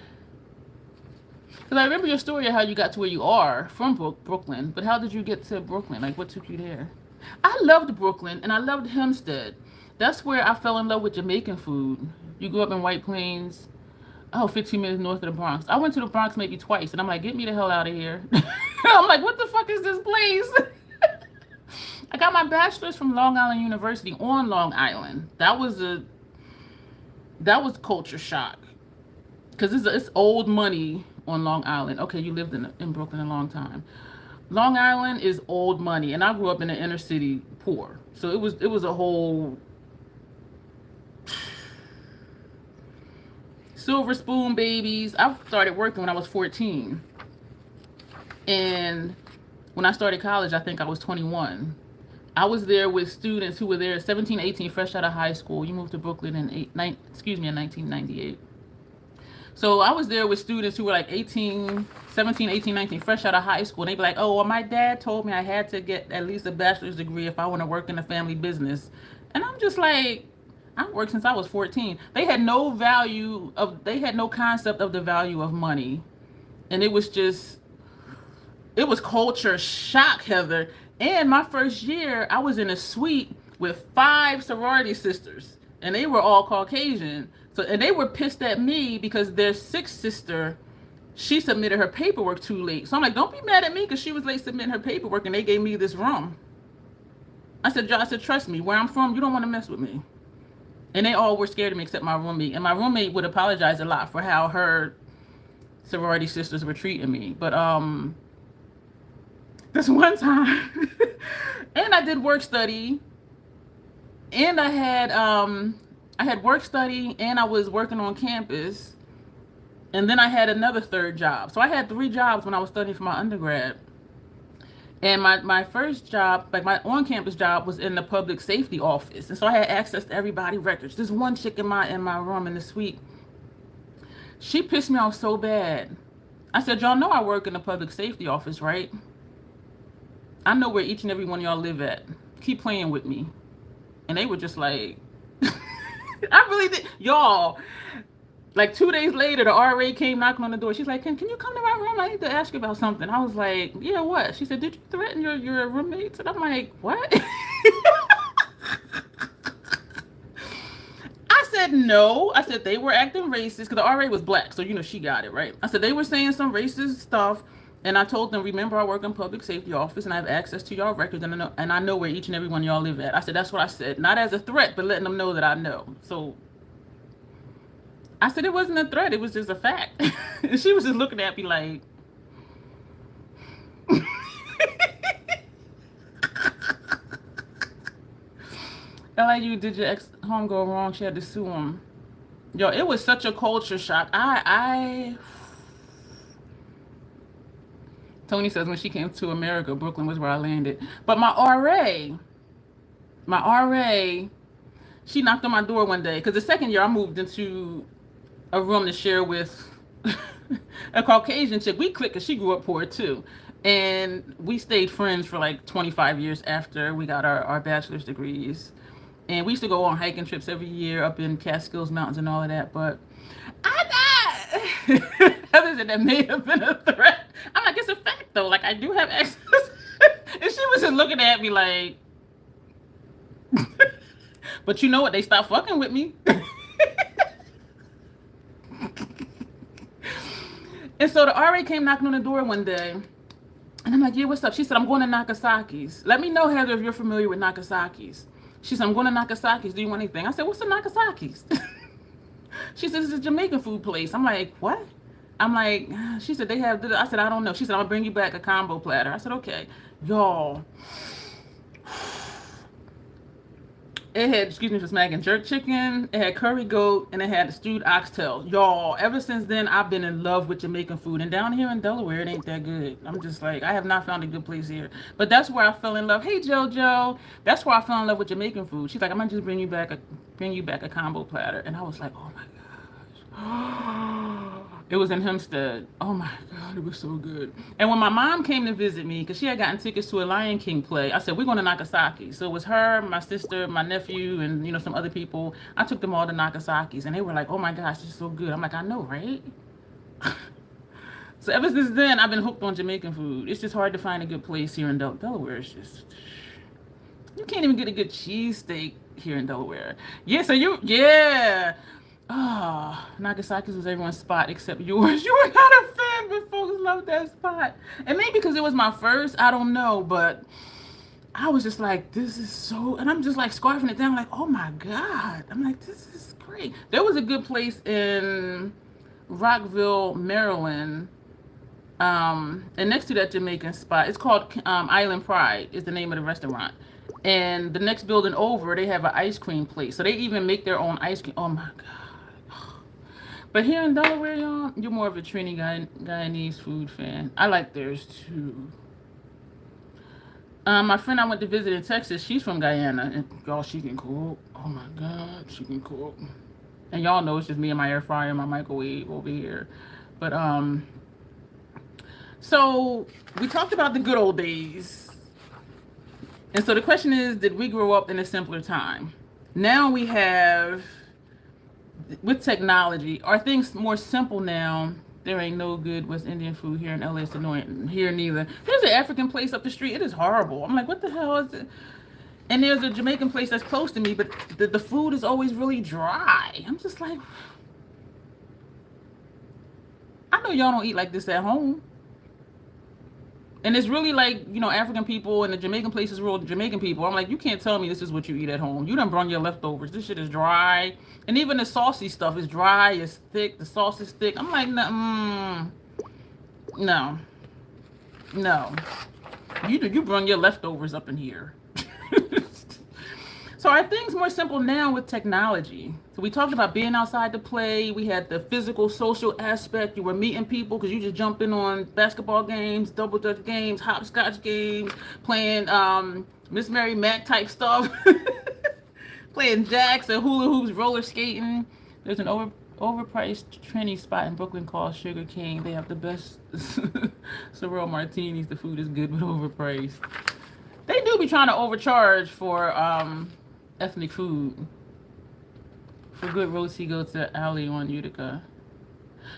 Because I remember your story of how you got to where you are from Brooklyn, but how did you get to Brooklyn? Like, what took you there? I loved Brooklyn, and I loved Hempstead. That's where I fell in love with Jamaican food. You grew up in White Plains. Oh, 15 minutes north of the Bronx. I went to the Bronx maybe twice, and I'm like, get me the hell out of here. I'm like, what the fuck is this place? I got my bachelor's from Long Island University on Long Island. That was culture shock, because it's old money on Long Island. Okay, you lived in Brooklyn a long time. Long Island is old money, and I grew up in the inner city poor. So it was a whole silver spoon babies. I started working when I was 14, and when I started college, I think I was 21. I was there with students who were there 17, 18, fresh out of high school. You moved to Brooklyn in 1998. So I was there with students who were like 17, 18, 19, fresh out of high school. And they'd be like, oh, well, my dad told me I had to get at least a bachelor's degree if I want to work in the family business. And I'm just like, I've worked since I was 14. They had no concept of the value of money. And it was culture shock, Heather. And my first year, I was in a suite with 5 sorority sisters, and they were all Caucasian. So, and they were pissed at me because their 6th sister, she submitted her paperwork too late. So I'm like, don't be mad at me because she was late submitting her paperwork, and they gave me this room. I said, trust me, where I'm from, you don't want to mess with me. And they all were scared of me except my roommate. And my roommate would apologize a lot for how her sorority sisters were treating me. But this one time, and I did work study, and I had work study, and I was working on campus, and then I had another 3rd job. So I had 3 jobs when I was studying for my undergrad. And my first job, like my on-campus job, was in the public safety office, and so I had access to everybody's records. There's one chick in my room in the suite. She pissed me off so bad. I said, y'all know I work in the public safety office, right? I know where each and every one of y'all live at. Keep playing with me. And they were just like, I really did. Y'all, Like 2 days later, the RA came knocking on the door. She's like, can you come to my room? I need to ask you about something. I was like, yeah, what? She said, did you threaten your roommates? And I'm like, what? I said, no. I said, they were acting racist because the RA was black. So, she got it, right? I said, they were saying some racist stuff. And I told them, remember, I work in public safety office and I have access to y'all records and I know where each and every one of y'all live at. I said, that's what I said. Not as a threat, but letting them know that I know. So I said it wasn't a threat. It was just a fact. And she was just looking at me like, LIU, did your ex-home go wrong? She had to sue him. Yo, it was such a culture shock. Tony says when she came to America, Brooklyn was where I landed. But my RA, she knocked on my door one day. Because the second year I moved into a room to share with a Caucasian chick. We clicked because she grew up poor too. And we stayed friends for like 25 years after we got our bachelor's degrees. And we used to go on hiking trips every year up in Catskills Mountains and all of that. But Heather said that may have been a threat. I'm like, it's a fact though. Like, I do have access. And she was just looking at me like, but you know what? They stopped fucking with me. And so the RA came knocking on the door one day. And I'm like, yeah, what's up? She said, I'm going to Nakasaki's. Let me know, Heather, if you're familiar with Nakasaki's. She said, I'm going to Nakasaki's. Do you want anything? I said, what's the Nakasaki's? She said, it's a Jamaican food place. I'm like, what? I'm like, she said, they have, I said, I don't know. She said, I'm going to bring you back a combo platter. I said, okay. Y'all. It had, excuse me for smacking, jerk chicken, it had curry goat, and it had the stewed oxtail. Y'all, ever since then, I've been in love with Jamaican food. And down here in Delaware, it ain't that good. I'm just like, I have not found a good place here. But that's where I fell in love. Hey, JoJo. That's where I fell in love with Jamaican food. She's like, I'm going to just bring you back a combo platter. And I was like, oh my gosh. It was in Hempstead. Oh my God, it was so good. And when my mom came to visit me, because she had gotten tickets to a Lion King play, I said, we're going to Nagasaki. So it was her, my sister, my nephew, and some other people. I took them all to Nagasaki's, and they were like, oh my gosh, this is so good. I'm like, I know, right? So ever since then, I've been hooked on Jamaican food. It's just hard to find a good place here in Delaware. It's just, you can't even get a good cheesesteak here in Delaware. Yeah, so yeah. Oh, Nagasaki's was everyone's spot except yours. You were not a fan, but folks loved that spot. And maybe because it was my first, I don't know, but I was just like, this is so, and I'm just like scarfing it down like, oh my God. I'm like, this is great. There was a good place in Rockville, Maryland, and next to that Jamaican spot. It's called Island Pride is the name of the restaurant. And the next building over, they have an ice cream place. So they even make their own ice cream. Oh my God. But here in Delaware, y'all, you're more of a Trini Guyanese food fan. I like theirs too. My friend I went to visit in Texas, she's from Guyana, and y'all, she can cook. Oh my God, she can cook. And y'all know it's just me and my air fryer and my microwave over here. But so we talked about the good old days. And so the question is, did we grow up in a simpler time? Now we have, with technology, are things more simple now? There ain't no good West Indian food here in LA. It's annoying. Here neither. There's an African place up the street. It is horrible. I'm like, what the hell is it? And there's a Jamaican place that's close to me, but the food is always really dry. I'm just like, I know y'all don't eat like this at home. And it's really like, African people and the Jamaican places rule Jamaican people. I'm like, you can't tell me this is what you eat at home. You done brought your leftovers. This shit is dry. And even the saucy stuff is dry, it's thick, the sauce is thick. I'm like, no. You bring your leftovers up in here. So are things more simple now with technology? So we talked about being outside to play. We had the physical, social aspect. You were meeting people because you just jumped in on basketball games, double dutch games, hopscotch games, playing Miss Mary Mac type stuff, playing jacks and hula hoops, roller skating. There's an overpriced Trini spot in Brooklyn called Sugar King. They have the best Sorrel martinis. The food is good but overpriced. They do be trying to overcharge for ethnic food. For good roti, go to Ali on Utica.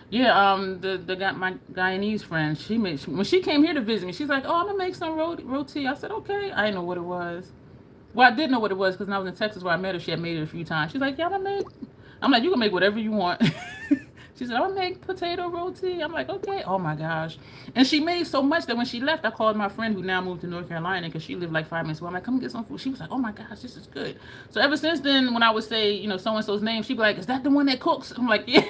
Yeah, the guy, my Guyanese friend, she made when she came here to visit me. She's like, "Oh, I'm gonna make some roti." I said, "Okay." I didn't know what it was. Well, I did know what it was because when I was in Texas where I met her, she had made it a few times. She's like, "Yeah, I'm gonna make." I'm like, "You can make whatever you want." She said, "I'm gonna make potato roti." I'm like, "Okay." Oh my gosh! And she made so much that when she left, I called my friend who now moved to North Carolina because she lived like 5 minutes away. I'm like, "Come get some food." She was like, "Oh my gosh, this is good." So ever since then, when I would say, so and so's name, she'd be like, "Is that the one that cooks?" I'm like, "Yeah."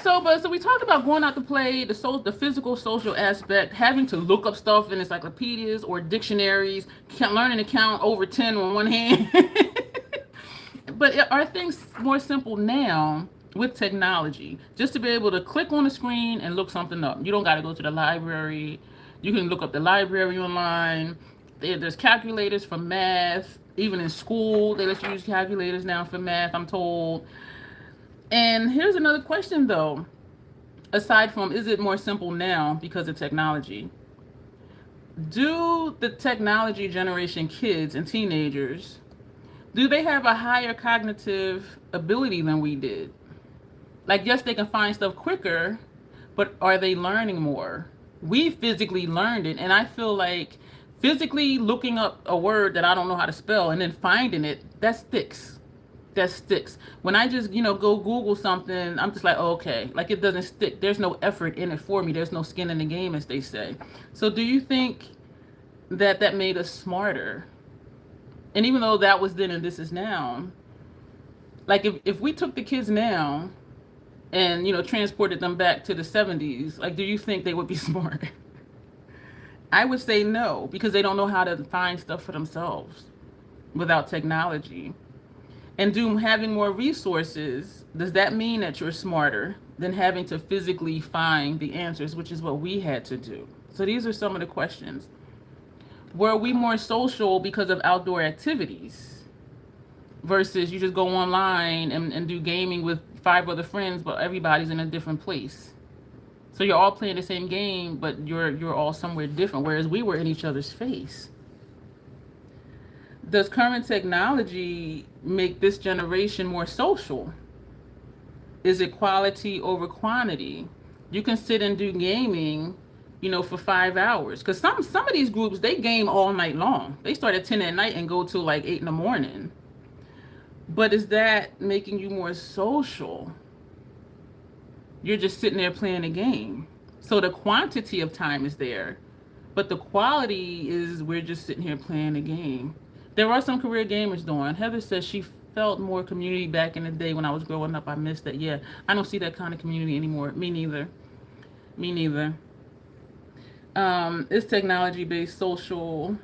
So we talked about going out to play, the physical social aspect, having to look up stuff in encyclopedias or dictionaries, learning to count over 10 on one hand. But are things more simple now with technology? Just to be able to click on the screen and look something up. You don't got to go to the library. You can look up the library online. There's calculators for math. Even in school, they let you use calculators now for math, I'm told. And here's another question though. Aside from, is it more simple now because of technology? Do the technology generation kids and teenagers, do they have a higher cognitive ability than we did? Like, yes, they can find stuff quicker, but are they learning more? We physically learned it, and I feel like physically looking up a word that I don't know how to spell and then finding it, that sticks. That sticks. When I just, go Google something, I'm just like, oh, okay, like it doesn't stick. There's no effort in it for me. There's no skin in the game, as they say. So do you think that made us smarter? And even though that was then and this is now, like if we took the kids now and, transported them back to the 70s, like, do you think they would be smart? I would say no, because they don't know how to find stuff for themselves without technology. And do having more resources, does that mean that you're smarter than having to physically find the answers, which is what we had to do? So these are some of the questions. Were we more social because of outdoor activities versus you just go online and do gaming with 5 other friends, but everybody's in a different place? So you're all playing the same game, but you're all somewhere different, whereas we were in each other's face. Does current technology make this generation more social? Is it quality over quantity? You can sit and do gaming, for 5 hours. Because some of these groups, they game all night long. They start at 10 at night and go till like 8 in the morning. But is that making you more social? You're just sitting there playing a game. So the quantity of time is there, but the quality is we're just sitting here playing a game. There are some career gamers doing. Heather says she felt more community back in the day when I was growing up. I missed that. Yeah, I don't see that kind of community anymore. Me neither. Me neither. Is technology-based social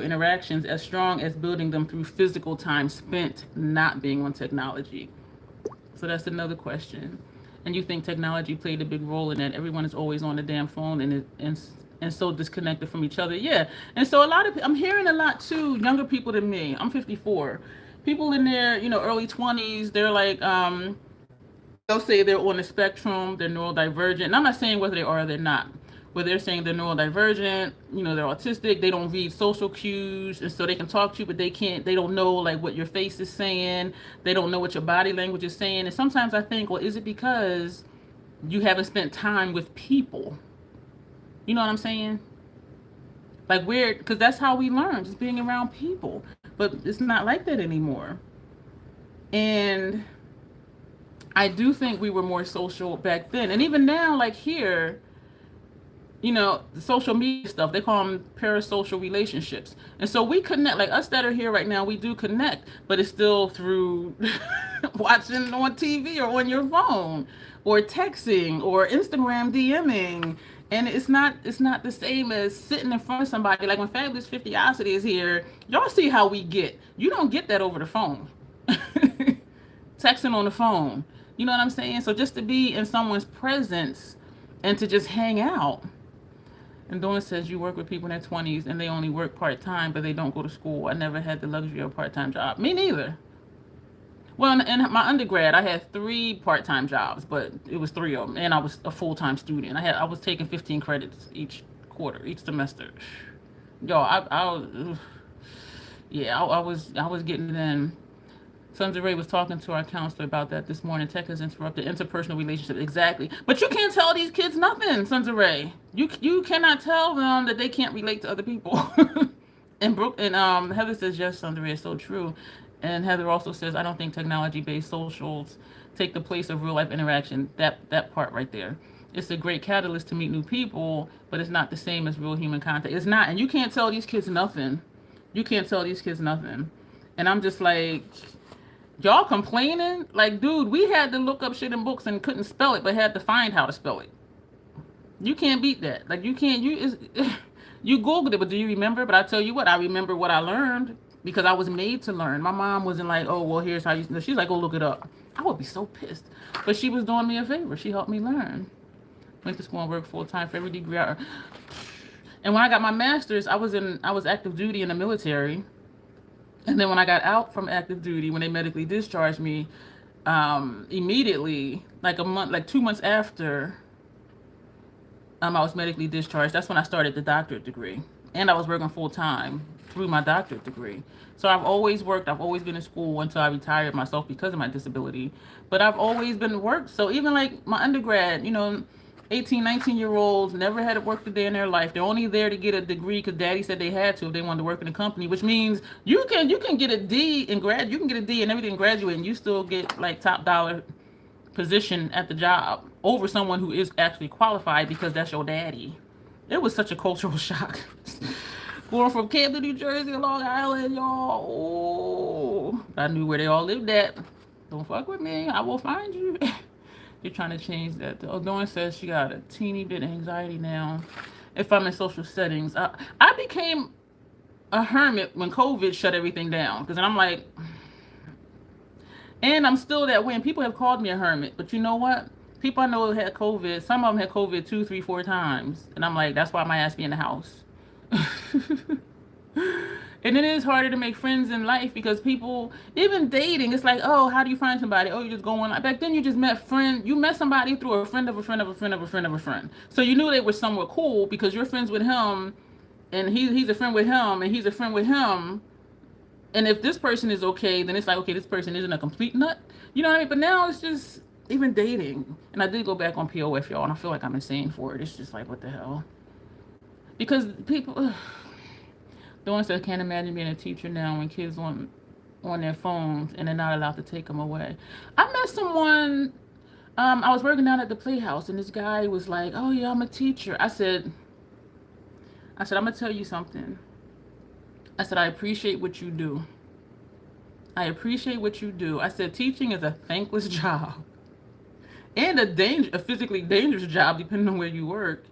interactions as strong as building them through physical time spent not being on technology? So that's another question. And you think technology played a big role in that? Everyone is always on the damn phone and so disconnected from each other. Yeah. And so I'm hearing a lot too, younger people than me. I'm 54. People in their, early 20s, they're like, they'll say they're on the spectrum, they're neurodivergent. And I'm not saying whether they are or they're not. Where they're saying they're neurodivergent, they're autistic, they don't read social cues, and so they can talk to you, but they don't know like what your face is saying, they don't know what your body language is saying. And sometimes I think, well, is it because you haven't spent time with people? You know what I'm saying? Like because that's how we learn, just being around people. But it's not like that anymore. And I do think we were more social back then. And even now, like here, the social media stuff, they call them parasocial relationships. And so we connect, like us that are here right now, we do connect, but it's still through watching on TV or on your phone or texting or Instagram DMing. And it's not the same as sitting in front of somebody. Like when Fabulous 50ocity is here, y'all see how we get. You don't get that over the phone. Texting on the phone. You know what I'm saying? So just to be in someone's presence and to just hang out. And Dawn says you work with people in their 20s and they only work part-time, but they don't go to school. I never had the luxury of a part-time job. Me neither. Well, in my undergrad, I had 3 part-time jobs, but it was 3 of them, and I was a full-time student. I was taking 15 credits each quarter, each semester. Yo, I was getting it in. Sons of Ray was talking to our counselor about that this morning. Tech has interrupted interpersonal relationships. Exactly. But you can't tell these kids nothing, Sons of Ray. You cannot tell them that they can't relate to other people. And Heather says, yes, Sons of Ray is so true. And Heather also says, I don't think technology-based socials take the place of real life interaction. That part right there. It's a great catalyst to meet new people, but it's not the same as real human contact. It's not, and you can't tell these kids nothing. You can't tell these kids nothing. And I'm just like, y'all complaining? Like, dude, we had to look up shit in books and couldn't spell it, but had to find how to spell it. You can't beat that. Like, you can't, you Googled it, but do you remember? But I tell you what, I remember what I learned because I was made to learn. My mom wasn't like, oh, well, here's how you, she's like, go look it up. I would be so pissed. But she was doing me a favor. She helped me learn. Went to school and worked full time for every degree. And when I got my master's, I was active duty in the military. And then when I got out from active duty, when they medically discharged me, immediately, like 2 months after I was medically discharged, that's when I started the doctorate degree. And I was working full time through my doctorate degree. So I've always worked. I've always been in school until I retired myself because of my disability. But I've always been worked. So even like my undergrad, 18, 19-year-olds never had to work a day in their life. They're only there to get a degree because daddy said they had to if they wanted to work in a company, which means you can get a D and you can get a D and everything, graduate, and you still get like top dollar position at the job over someone who is actually qualified because that's your daddy. It was such a cultural shock. Going from Camden, New Jersey to Long Island, y'all. Oh, I knew where they all lived at. Don't fuck with me. I will find you. You're trying to change that. Oh, Dawn says she got a teeny bit of anxiety now. If I'm in social settings, I became a hermit when COVID shut everything down. Because I'm like, and I'm still that way. And people have called me a hermit. But you know what? People I know had COVID. Some of them had COVID 2, 3, 4 times. And I'm like, that's why my ass be in the house. And it is harder to make friends in life because people, even dating, it's like, oh, how do you find somebody? Oh, you just go on. Back then, you just you met somebody through a friend of a friend of a friend of a friend of a friend. So you knew they were somewhat cool because you're friends with him, and he's a friend with him, and he's a friend with him. And if this person is okay, then it's like, okay, this person isn't a complete nut. You know what I mean? But now it's just even dating. And I did go back on POF, y'all, and I feel like I'm insane for it. It's just like, what the hell? Because people... Dawn says, can't imagine being a teacher now when kids on their phones and they're not allowed to take them away. I met someone, I was working down at the Playhouse, and this guy was like, oh yeah, I'm a teacher. I said, I'm going to tell you something. I said, I appreciate what you do. I appreciate what you do. I said, teaching is a thankless job and a physically dangerous job, depending on where you work.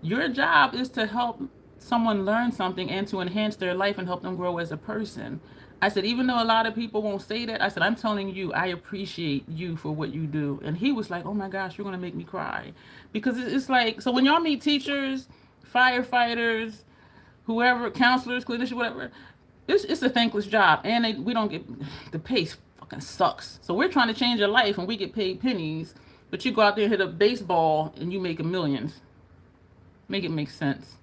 Your job is to help someone learn something and to enhance their life and help them grow as a person. I said, even though a lot of people won't say that, I said, I'm telling you, I appreciate you for what you do. And he was like, oh my gosh, you're going to make me cry. Because it's like, so when y'all meet teachers, firefighters, whoever, counselors, clinicians, whatever, it's a thankless job. And we don't get, the pay fucking sucks. So we're trying to change your life and we get paid pennies, but you go out there and hit a baseball and you make millions. Make it make sense.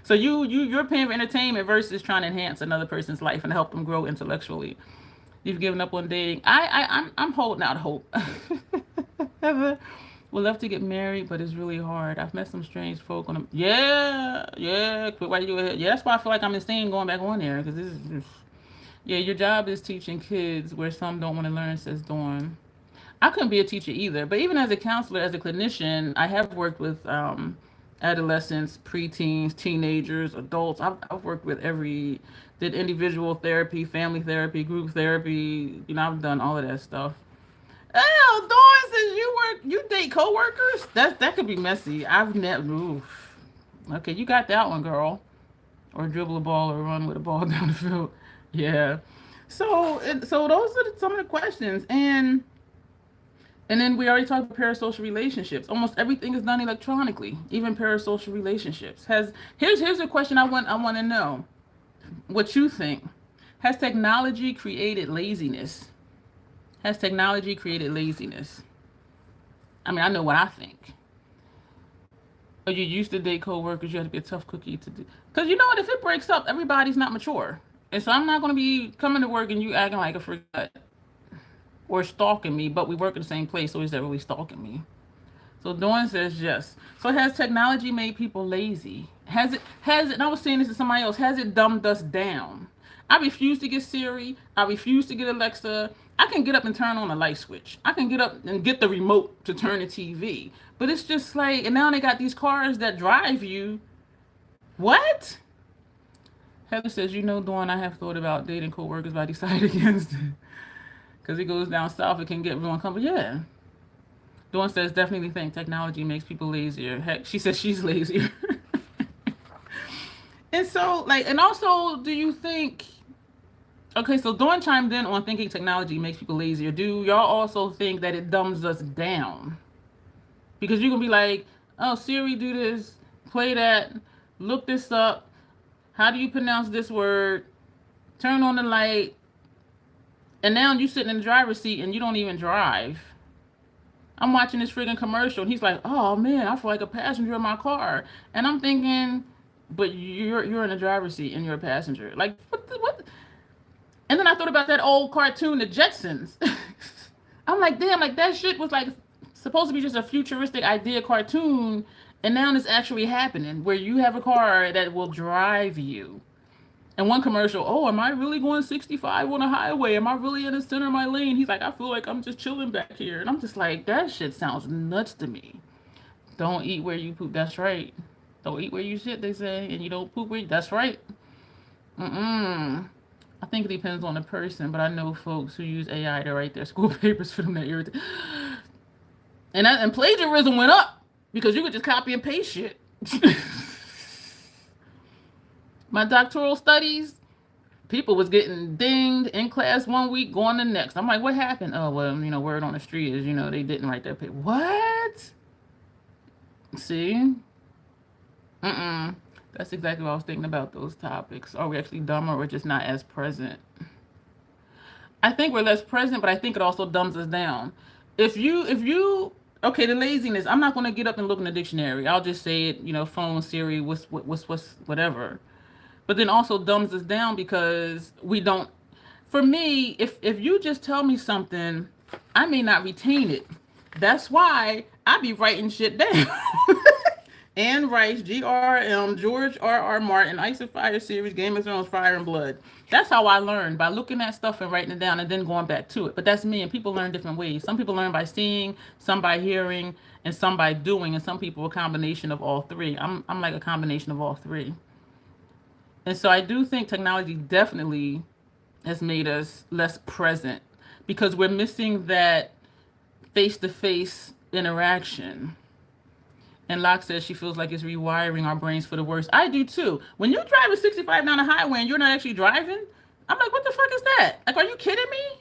So you're paying for entertainment versus trying to enhance another person's life and help them grow intellectually. You've given up on dating. I'm holding out hope. Would love to get married, but it's really hard. I've met some strange folk on them. Yeah. Quit while you do it. Yeah, that's why I feel like I'm insane going back on there because this is just, yeah. Your job is teaching kids where some don't want to learn, says Dawn. I couldn't be a teacher either, but even as a counselor, as a clinician, I have worked with adolescents, preteens, teenagers, adults. I've worked with did individual therapy, family therapy, group therapy. I've done all of that stuff. Oh, Dawn says you date coworkers? That could be messy. I've never. Oof. Okay, you got that one, girl. Or dribble a ball or run with a ball down the field. Yeah. So those are some of the questions. And then we already talked about parasocial relationships. Almost everything is done electronically, even parasocial relationships. Here's a question I want to know. What you think? Has technology created laziness? Has technology created laziness? I mean, I know what I think. Or you used to date coworkers, you had to be a tough cookie to do. Because you know what? If it breaks up, everybody's not mature. And so I'm not going to be coming to work and you acting like a freak or stalking me, but we work in the same place, so is that really stalking me? So Dawn says yes. So has technology made people lazy? And I was saying this to somebody else, has it dumbed us down? I refuse to get Siri. I refuse to get Alexa. I can get up and turn on a light switch. I can get up and get the remote to turn the TV. But it's just like, and now they got these cars that drive you. What? Heather says, Dawn, I have thought about dating coworkers, but I decided against it. Because it goes down south, it can get real uncomfortable. Yeah. Dawn says, definitely think technology makes people lazier. Heck, she says she's lazier. And so, and also, do you think, okay, so Dawn chimed in on thinking technology makes people lazier. Do y'all also think that it dumbs us down? Because you can be like, oh, Siri, do this, play that, look this up. How do you pronounce this word? Turn on the light. And now you sitting in the driver's seat and you don't even drive. I'm watching this friggin' commercial and he's like, oh man, I feel like a passenger in my car. And I'm thinking, but you're in the driver's seat and you're a passenger. Like, what? And then I thought about that old cartoon, The Jetsons. I'm like, damn, like that shit was like supposed to be just a futuristic idea cartoon. And now it's actually happening where you have a car that will drive you. And one commercial, oh, am I really going 65 on a highway? Am I really in the center of my lane? He's like, I feel like I'm just chilling back here. And I'm just like, that shit sounds nuts to me. Don't eat where you poop. That's right. Don't eat where you shit, they say. And you don't poop where you... That's right. I think it depends on the person, but I know folks who use AI to write their school papers for them that irritate. And plagiarism went up because you could just copy and paste shit. My doctoral studies, people was getting dinged in class one week, going the next. I'm like, what happened? Oh, well, word on the street is, they didn't write that paper. What? See? That's exactly what I was thinking about those topics. Are we actually dumber or just not as present? I think we're less present, but I think it also dumbs us down. If you, okay, the laziness, I'm not going to get up and look in the dictionary. I'll just say it, phone, Siri, what's, whatever. But then also dumbs us down because we don't. For me, if you just tell me something, I may not retain it. That's why I be writing shit down. Anne Rice, GRM, George R.R. Martin, Ice and Fire series, Game of Thrones, Fire and Blood. That's how I learn, by looking at stuff and writing it down and then going back to it. But that's me, and people learn different ways. Some people learn by seeing, some by hearing, and some by doing, and some people a combination of all three. I'm like a combination of all three. And so I do think technology definitely has made us less present because we're missing that face-to-face interaction. And Locke says she feels like it's rewiring our brains for the worse. I do too. When you're driving 65 down the highway and you're not actually driving, I'm like, what the fuck is that? Like, are you kidding me?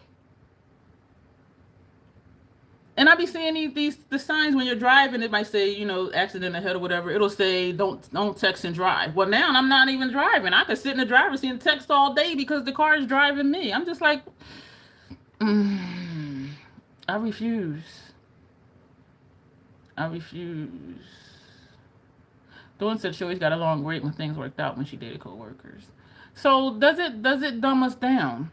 And I be seeing the signs when you're driving. It might say, accident ahead or whatever. It'll say, don't text and drive. Well, now I'm not even driving. I could sit in the driver's seat and text all day because the car is driving me. I'm just like, I refuse. Dawn said she always got along great when things worked out when she dated coworkers. So does it dumb us down?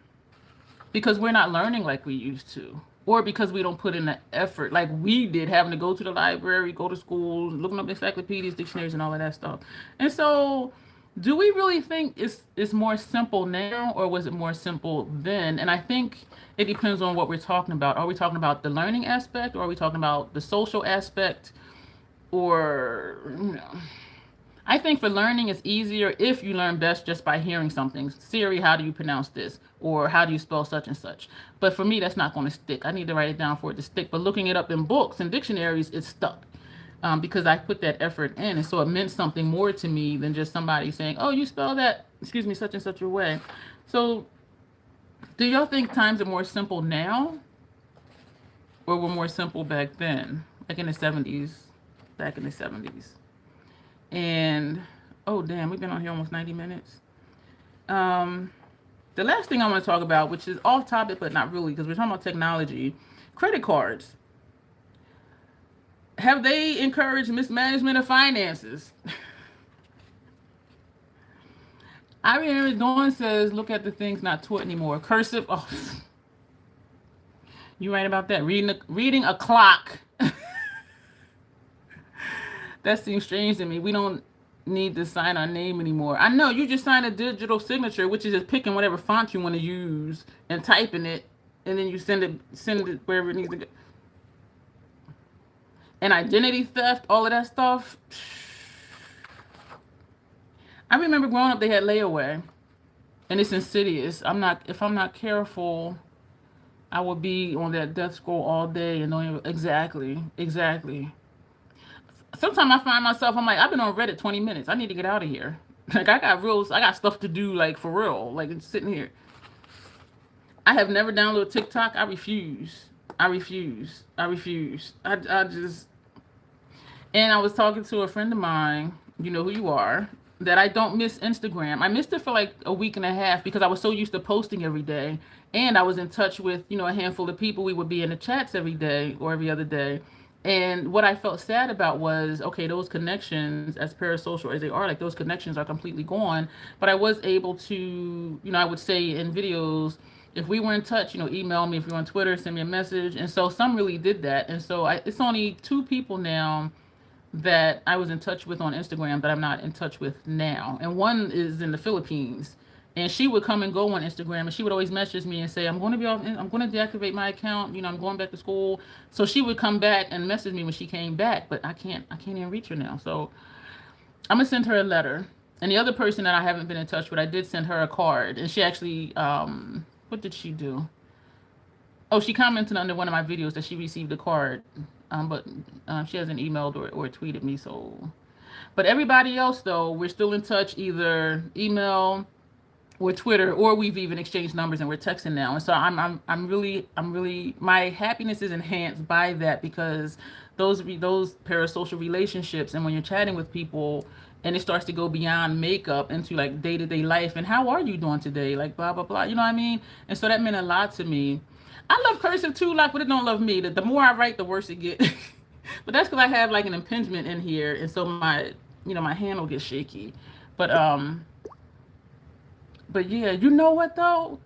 Because we're not learning like we used to. Or because we don't put in the effort like we did, having to go to the library, go to school, looking up encyclopedias, dictionaries, and all of that stuff. And so, do we really think it's more simple now, or was it more simple then? And I think it depends on what we're talking about. Are we talking about the learning aspect, or are we talking about the social aspect? Or, I think for learning, it's easier if you learn best just by hearing something. Siri, how do you pronounce this? Or how do you spell such and such? But for me, that's not going to stick. I need to write it down for it to stick. But looking it up in books and dictionaries, it's stuck. Because I put that effort in. And so it meant something more to me than just somebody saying, oh, you spell that, such and such a way. So do y'all think times are more simple now? Or were more simple back then? Like in the 70s, back in the 70s. And, oh, damn, we've been on here almost 90 minutes. The last thing I want to talk about, which is off topic, but not really, because we're talking about technology, credit cards. Have they encouraged mismanagement of finances? I remember Dawn says, look at the things not taught anymore. Cursive. Oh, you right about that. Reading a clock. That seems strange to me. We don't need to sign our name anymore. I know you just sign a digital signature, which is just picking whatever font you want to use and typing it, and then you send it wherever it needs to go. And identity theft, all of that stuff. I remember growing up, they had layaway, and it's insidious. If I'm not careful, I will be on that death scroll all day and don't even, exactly. Sometimes I find myself, I'm like, I've been on Reddit 20 minutes. I need to get out of here. Like I got stuff to do, like for real. Like it's sitting here. I have never downloaded TikTok. I refuse. I just, and I was talking to a friend of mine, you know who you are, that I don't miss Instagram. I missed it for like a week and a half because I was so used to posting every day. And I was in touch with, a handful of people. We would be in the chats every day or every other day. And what I felt sad about was, okay, those connections, as parasocial as they are, like those connections are completely gone. But I was able to, I would say in videos, if we were in touch, email me. If you're on Twitter, send me a message. And so some really did that. And so it's only 2 people now that I was in touch with on Instagram that I'm not in touch with now. And one is in the Philippines. And she would come and go on Instagram, and she would always message me and say, I'm going to deactivate my account. I'm going back to school. So she would come back and message me when she came back, but I can't even reach her now. So I'm going to send her a letter. And the other person that I haven't been in touch with, I did send her a card. And she actually, what did she do? Oh, she commented under one of my videos that she received a card. But she hasn't emailed or tweeted me. So, but everybody else, though, we're still in touch, either email or Twitter, or we've even exchanged numbers and we're texting now. And so I'm really, my happiness is enhanced by that, because those parasocial relationships, and when you're chatting with people and it starts to go beyond makeup into like day-to-day life, and how are you doing today, like blah blah blah, you know what I mean? And so that meant a lot to me. I love cursive too, like, but it don't love me. The more I write, the worse it gets. But that's because I have like an impingement in here, and so my my hand will get shaky. But yeah, you know what though?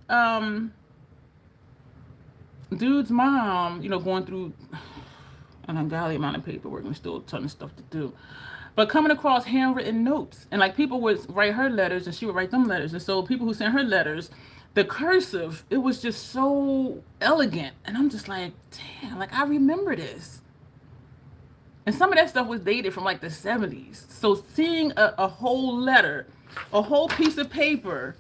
Dude's mom, going through an ungodly amount of paperwork and still a ton of stuff to do. But coming across handwritten notes, and like people would write her letters and she would write them letters. And so people who sent her letters, the cursive, it was just so elegant. And I'm just like, damn, like I remember this. And some of that stuff was dated from like the 70s. So seeing a whole letter, a whole piece of paper,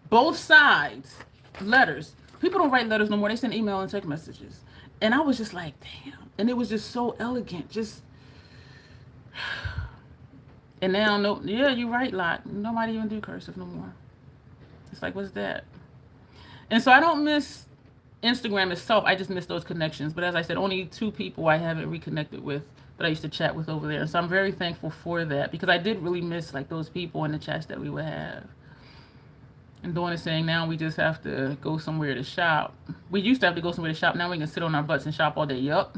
both sides, letters. People don't write letters no more. They send email and text messages. And I was just like, damn. And it was just so elegant. Just, and now, no, yeah, you're right, Lot. Nobody even do cursive no more. It's like, what's that? And so I don't miss Instagram itself. I just miss those connections. But as I said, only 2 people I haven't reconnected with that I used to chat with over there. And so I'm very thankful for that, because I did really miss like those people in the chats that we would have. And Dawn is saying now we just have to go somewhere to shop. We used to have to go somewhere to shop. Now we can sit on our butts and shop all day. Yup.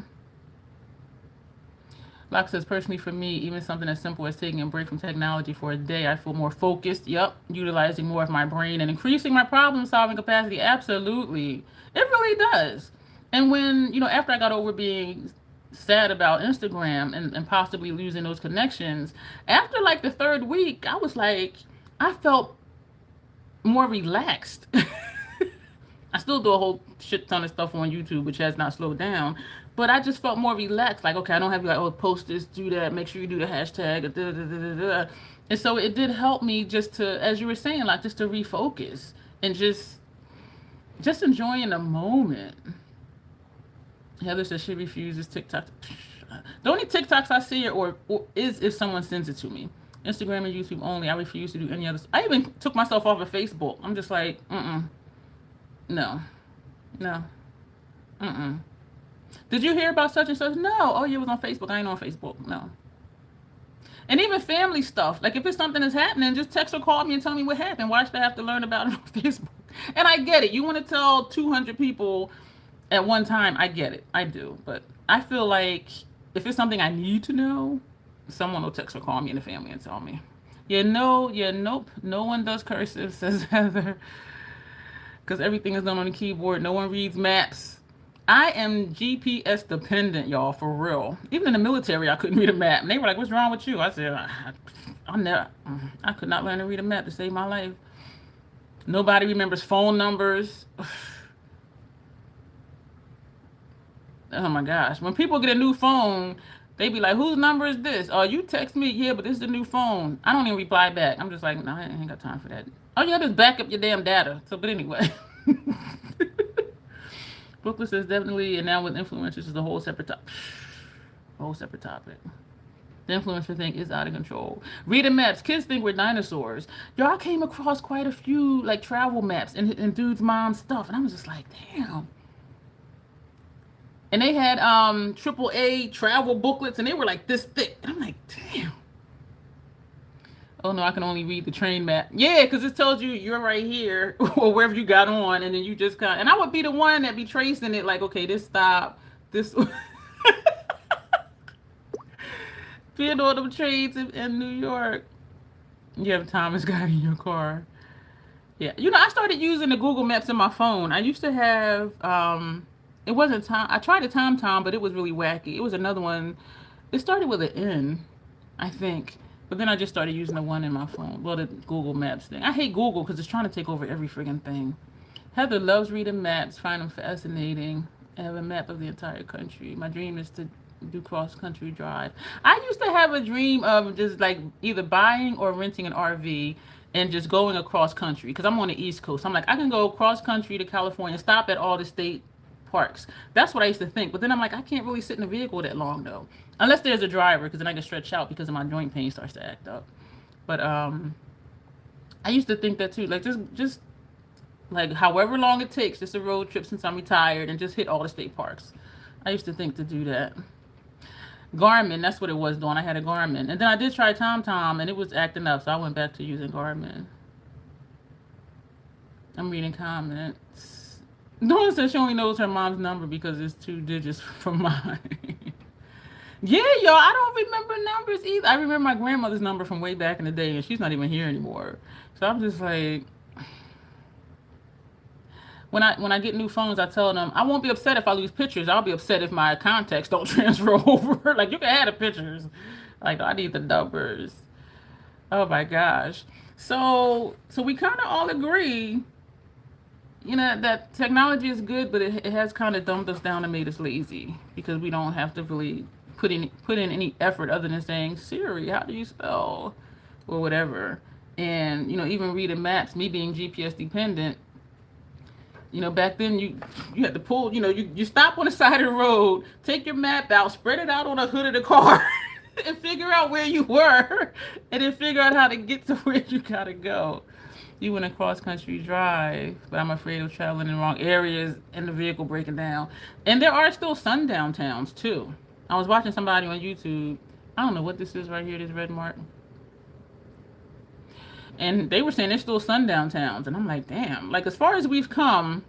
Locke says, personally for me, even something as simple as taking a break from technology for a day, I feel more focused. Yup. Utilizing more of my brain and increasing my problem solving capacity. Absolutely. It really does. And when, after I got over being sad about Instagram and possibly losing those connections, after like the 3rd week, I was like, I felt more relaxed. I still do a whole shit ton of stuff on YouTube, which has not slowed down, but I just felt more relaxed. Like, okay, I don't have to like, oh, post this, do that, make sure you do the hashtag, da, da, da, da. And so it did help me just to, as you were saying, like just to refocus and just enjoying the moment. Heather says she refuses TikTok. The only TikToks I see or is if someone sends it to me. Instagram and YouTube only. I refuse to do any other. I even took myself off of Facebook. I'm just like, no. Did you hear about such and such? No. Oh, you was on Facebook. I ain't on Facebook. No. And even family stuff. Like if it's something that's happening, just text or call me and tell me what happened. Why should I have to learn about it on Facebook? And I get it. You want to tell 200 people at one time. I get it. I do. But I feel like if it's something I need to know, someone will text or call me in the family and tell me. Nope. No one does cursive, says Heather, because everything is done on the keyboard. No one reads maps. I am GPS dependent, y'all, for real. Even in the military, I couldn't read a map. And they were like, "What's wrong with you?" I said, I could not learn to read a map to save my life. Nobody remembers phone numbers. Oh my gosh. When people get a new phone, they be like, "Whose number is this?" "Oh, you text me." "Yeah, but this is the new phone." I don't even reply back. I'm just like, "No, I ain't got time for that." All you gotta do is back up your damn data. So, but anyway. Brooklyn says definitely, and now with influencers is a whole separate topic. Whole separate topic. The influencer thing is out of control. Reading maps. Kids think we're dinosaurs. Y'all came across quite a few like travel maps and dude's mom's stuff, and I was just like, damn. And they had AAA travel booklets, and they were like this thick. And I'm like, damn. Oh no, I can only read the train map. Yeah, because it tells you you're right here or wherever you got on, and then you just kind of, and I would be the one that be tracing it like, okay, this stop, this being all them trades in New York. You have Thomas guide in your car. Yeah. I started using the Google Maps in my phone. I used to have it wasn't Tom. I tried a TomTom, but it was really wacky. It was another one. It started with an N, I think. But then I just started using the one in my phone. Well, the Google Maps thing. I hate Google because it's trying to take over every friggin' thing. Heather loves reading maps, find them fascinating. I have a map of the entire country. My dream is to do cross-country drive. I used to have a dream of just like either buying or renting an RV and just going across country because I'm on the East Coast. I'm like, I can go cross country to California, stop at all the state parks. That's what I used to think. But then I'm like, I can't really sit in a vehicle that long though. Unless there's a driver, because then I can stretch out because of my joint pain starts to act up. But I used to think that too. Like just like however long it takes, just a road trip since I'm retired and just hit all the state parks. I used to think to do that. Garmin, that's what it was doing. I had a Garmin. And then I did try TomTom and it was acting up, so I went back to using Garmin. I'm reading comments. Dawn says she only knows her mom's number because it's 2 digits from mine. Yeah, y'all, I don't remember numbers either. I remember my grandmother's number from way back in the day, and she's not even here anymore. So I'm just like, when I get new phones, I tell them I won't be upset if I lose pictures. I'll be upset if my contacts don't transfer over. Like you can have the pictures, like I need the numbers. Oh my gosh. So we kind of all agree, that technology is good, but it has kind of dumbed us down and made us lazy because we don't have to really put in any effort other than saying, Siri, how do you spell, or whatever. And even reading maps, me being GPS dependent, back then you had to pull, you stop on the side of the road, take your map out, spread it out on the hood of the car and figure out where you were and then figure out how to get to where you gotta go. You went a cross-country drive, but I'm afraid of traveling in the wrong areas and the vehicle breaking down. And there are still sundown towns too. I was watching somebody on YouTube. I don't know what this is right here, this red mark. And they were saying there's still sundown towns. And I'm like, damn. Like, as far as we've come,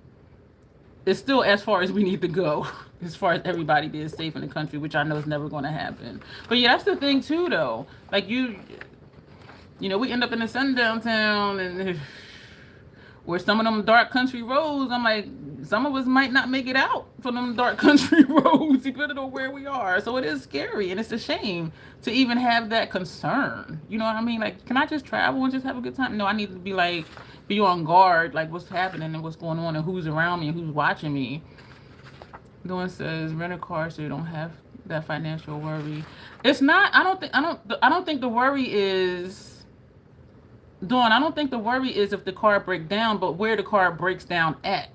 it's still as far as we need to go. As far as everybody being safe in the country, which I know is never going to happen. But yeah, that's the thing too, though. Like, we end up in a sundown town and where some of them dark country roads, I'm like, some of us might not make it out from them dark country roads, depending on where we are. So it is scary, and it's a shame to even have that concern. You know what I mean? Like, can I just travel and just have a good time? No, I need to be on guard, like what's happening and what's going on and who's around me and who's watching me. No one says rent a car so you don't have that financial worry. It's not. I don't think the worry is. Dawn, I don't think the worry is if the car breaks down, but where the car breaks down at.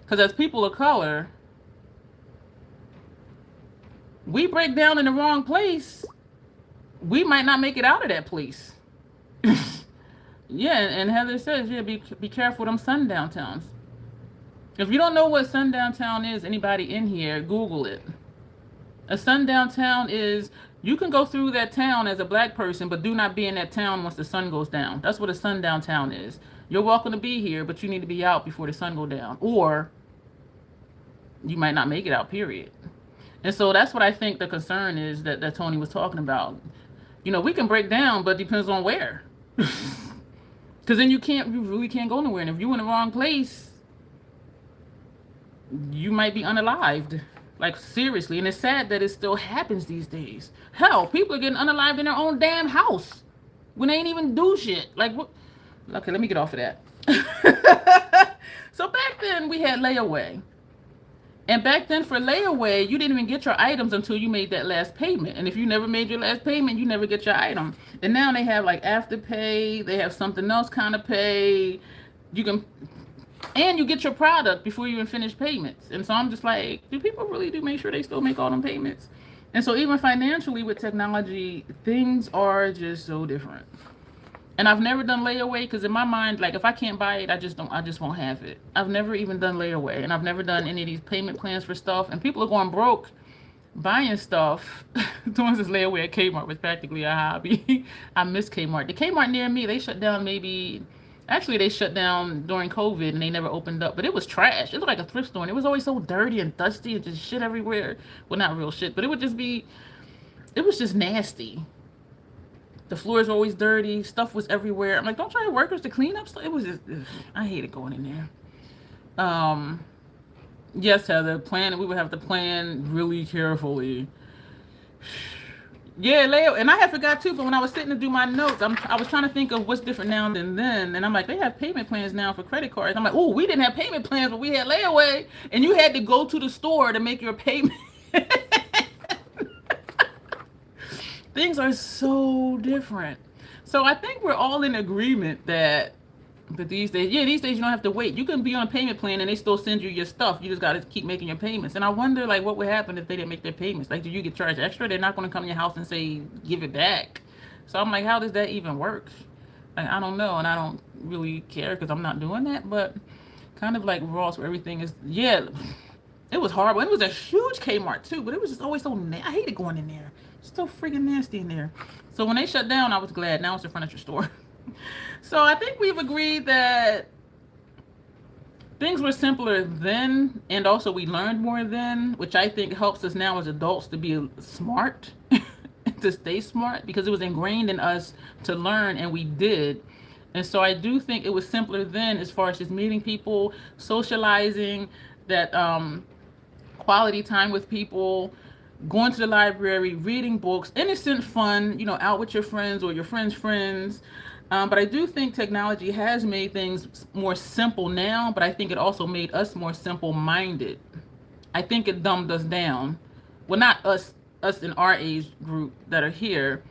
Because as people of color, we break down in the wrong place, we might not make it out of that place. Yeah, and Heather says, yeah, be careful with them sundown towns. If you don't know what sundown town is, anybody in here, Google it. A sundown town is, you can go through that town as a black person, but do not be in that town once the sun goes down. That's what a sundown town is. You're welcome to be here, but you need to be out before the sun goes down. Or you might not make it out, period. And so that's what I think the concern is that Tony was talking about. We can break down, but it depends on where. Because then you really can't go nowhere. And if you're in the wrong place, you might be unalived. Like, seriously. And it's sad that it still happens these days. Hell, people are getting unalived in their own damn house when they ain't even do shit. Like, what? Okay, let me get off of that. So back then, we had layaway. And back then, for layaway, you didn't even get your items until you made that last payment. And if you never made your last payment, you never get your item. And now they have like afterpay. They have something else kind of pay. You can, and you get your product before you even finish payments. And so I'm just like, do people really do make sure they still make all them payments? And so even financially with technology, things are just so different. And I've never done layaway because in my mind, like if I can't buy it, I just won't have it. I've never even done layaway, and I've never done any of these payment plans for stuff. And people are going broke buying stuff. Doing this layaway at Kmart was practically a hobby. I miss Kmart. The Kmart near me, they shut down actually they shut down during COVID and they never opened up. But it was trash. It looked like a thrift store, and it was always so dirty and dusty and just shit everywhere. Well, not real shit, but it was just nasty. The floors were always dirty. Stuff was everywhere. I'm like, don't you have workers to clean up stuff? It was just, I hated going in there. Yes, Heather, we would have to plan really carefully. Yeah, Leo, and I had forgot too, but when I was sitting to do my notes, I was trying to think of what's different now than then. And I'm like, they have payment plans now for credit cards. I'm like, oh, we didn't have payment plans, but we had layaway. And you had to go to the store to make your payment. Things are so different. So I think we're all in agreement that these days you don't have to wait. You can be on a payment plan and they still send you your stuff. You just got to keep making your payments. And I wonder, like, what would happen if they didn't make their payments? Like, do you get charged extra? They're not going to come to your house and say, give it back. So I'm like, how does that even work? Like, I don't know. And I don't really care because I'm not doing that. But kind of like Ross, where everything is, yeah, it was horrible. It was a huge Kmart too, but it was just always so I hated going in there. It's so freaking nasty in there. So when they shut down, I was glad. Now it's a furniture store. So I think we've agreed that things were simpler then, and also we learned more then, which I think helps us now as adults to be smart, to stay smart, because it was ingrained in us to learn, and we did. And so I do think it was simpler then as far as just meeting people, socializing, that quality time with people, going to the library, reading books, innocent fun, out with your friends or your friends' friends. But I do think technology has made things more simple now, but I think it also made us more simple-minded. I think it dumbed us down. Well, not us in our age group that are here,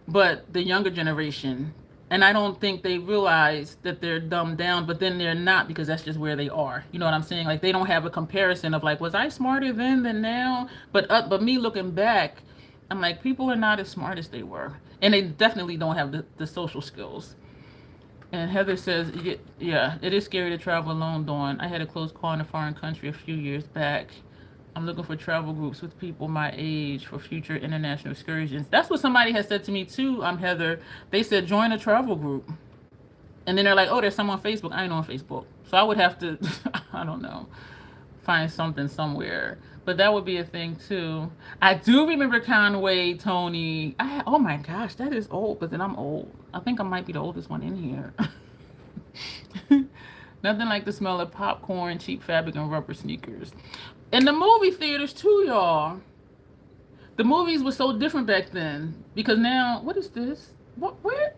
but the younger generation. And I don't think they realize that they're dumbed down, but then they're not, because that's just where they are. You know what I'm saying? Like, they don't have a comparison of like, was I smarter then than now? But me looking back, I'm like, people are not as smart as they were. And they definitely don't have the social skills. And Heather says, yeah, it is scary to travel alone, Dawn. I had a close call in a foreign country a few years back. I'm looking for travel groups with people my age for future international excursions. That's what somebody has said to me too, Heather. They said, join a travel group. And then they're like, oh, there's some on Facebook. I ain't on Facebook. So I would have to, I don't know, find something somewhere. But that would be a thing too. I do remember Conway, Tony. Oh my gosh, that is old, but then I'm old. I think I might be the oldest one in here. Nothing like the smell of popcorn, cheap fabric, and rubber sneakers. In the movie theaters too, y'all. The movies were so different back then. Because now, what is this? Where?